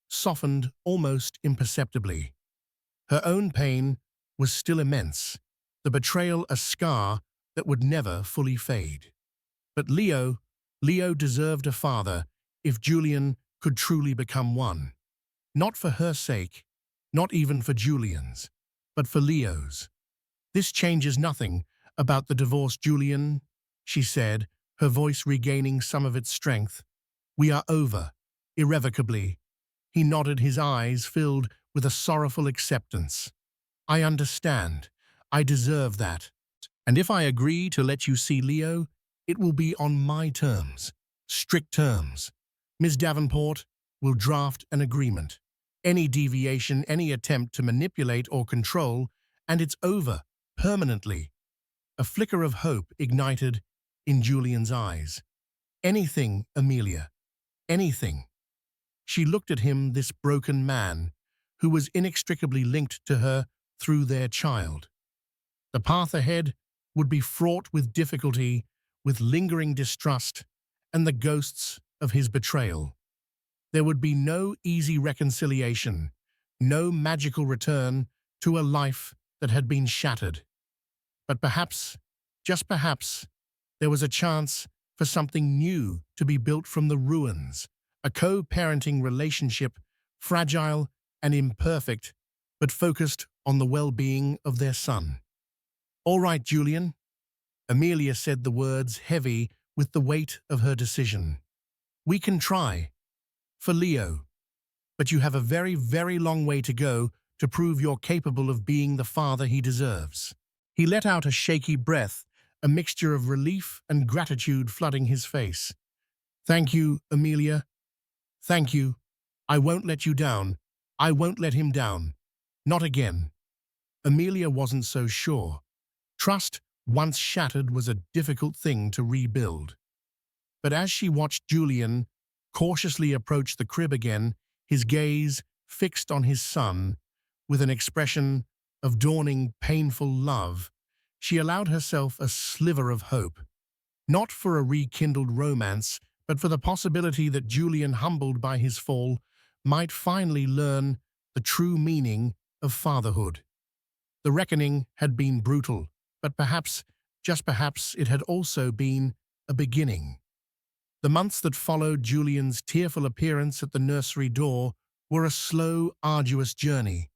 softened almost imperceptibly. Her own pain was still immense, the betrayal a scar that would never fully fade. But Leo deserved a father if Julian could truly become one. Not for her sake, not even for Julian's, but for Leo's. "This changes nothing about the divorce, Julian," she said, her voice regaining some of its strength. "We are over, irrevocably." He nodded, his eyes filled with a sorrowful acceptance. "I understand. I deserve that. And if I agree to let you see Leo, it will be on my terms, strict terms. Miss Davenport will draft an agreement. Any deviation, any attempt to manipulate or control, and it's over, permanently." A flicker of hope ignited in Julian's eyes. "Anything, Amelia, anything." She looked at him, this broken man, who was inextricably linked to her through their child. The path ahead would be fraught with difficulty, with lingering distrust, and the ghosts of his betrayal. There would be no easy reconciliation, no magical return to a life that had been shattered. But perhaps, just perhaps, there was a chance for something new to be built from the ruins, a co-parenting relationship, fragile and imperfect, but focused on the well-being of their son. "All right, Julian." Amelia said the words heavy with the weight of her decision. "We can try. For Leo. But you have a very, very long way to go to prove you're capable of being the father he deserves." He let out a shaky breath, a mixture of relief and gratitude flooding his face. "Thank you, Amelia. Thank you. I won't let you down. I won't let him down. Not again." Amelia wasn't so sure. Trust, once shattered, was a difficult thing to rebuild. But as she watched Julian cautiously approach the crib again, his gaze fixed on his son, with an expression of dawning, painful love, she allowed herself a sliver of hope. Not for a rekindled romance, but for the possibility that Julian, humbled by his fall, might finally learn the true meaning of fatherhood. The reckoning had been brutal, but perhaps, just perhaps, it had also been a beginning. The months that followed Julian's tearful appearance at the nursery door were a slow, arduous journey.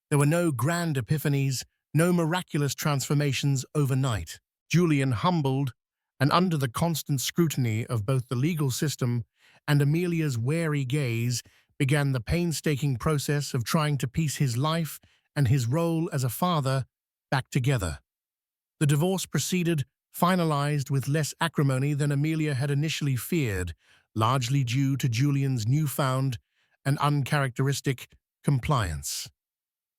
There were no grand epiphanies, no miraculous transformations overnight. Julian, humbled and under the constant scrutiny of both the legal system and Amelia's wary gaze, began the painstaking process of trying to piece his life and his role as a father back together. The divorce proceeded, finalized with less acrimony than Amelia had initially feared, largely due to Julian's newfound and uncharacteristic compliance.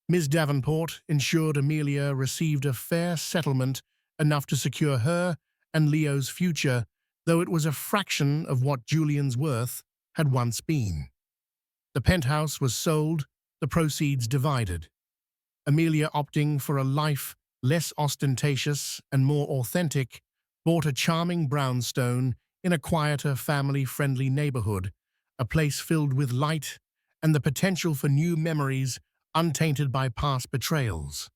Ms. Davenport ensured Amelia received a fair settlement, enough to secure her and Leo's future, though it was a fraction of what Julian's worth had once been. The penthouse was sold, the proceeds divided. Amelia, opting for a life less ostentatious and more authentic, bought a charming brownstone in a quieter, family-friendly neighborhood, a place filled with light and the potential for new memories untainted by past betrayals.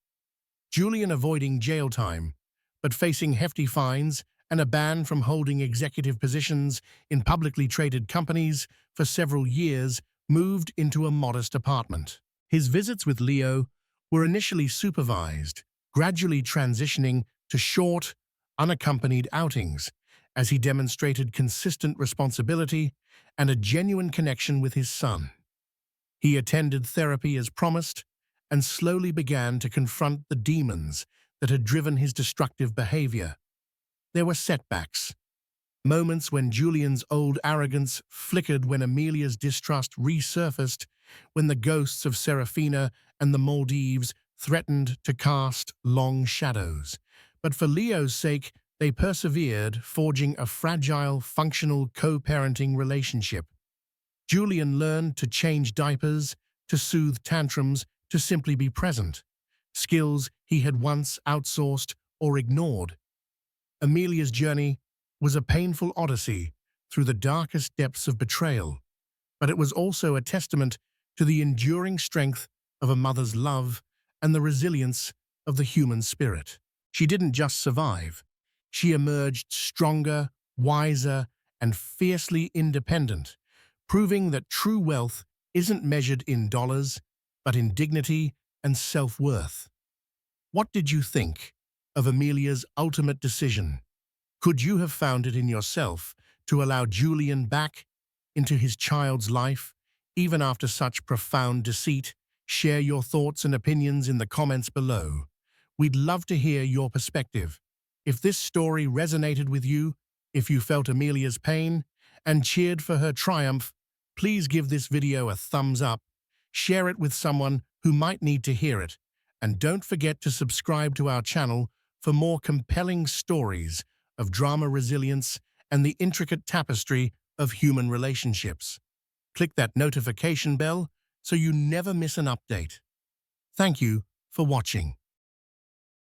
Julian, avoiding jail time, but facing hefty fines and a ban from holding executive positions in publicly traded companies for several years, moved into a modest apartment. His visits with Leo were initially supervised, gradually transitioning to short, unaccompanied outings as he demonstrated consistent responsibility and a genuine connection with his son. He attended therapy as promised and slowly began to confront the demons that had driven his destructive behavior. There were setbacks, Moments when Julian's old arrogance flickered, when Amelia's distrust resurfaced, when the ghosts of Serafina and the Maldives threatened to cast long shadows. But for Leo's sake, they persevered, forging a fragile, functional co-parenting relationship. Julian learned to change diapers, to soothe tantrums, to simply be present, skills he had once outsourced or ignored. Amelia's journey was a painful odyssey through the darkest depths of betrayal, but it was also a testament to the enduring strength of a mother's love and the resilience of the human spirit. She didn't just survive. She emerged stronger, wiser, and fiercely independent, proving that true wealth isn't measured in dollars, but in dignity and self-worth. What did you think of Amelia's ultimate decision? Could you have found it in yourself to allow Julian back into his child's life, even after such profound deceit? Share your thoughts and opinions in the comments below. We'd love to hear your perspective. If this story resonated with you, if you felt Amelia's pain and cheered for her triumph, please give this video a thumbs up, share it with someone who might need to hear it, and don't forget to subscribe to our channel for more compelling stories of drama, resilience, and the intricate tapestry of human relationships. Click that notification bell so you never miss an update. Thank you for watching.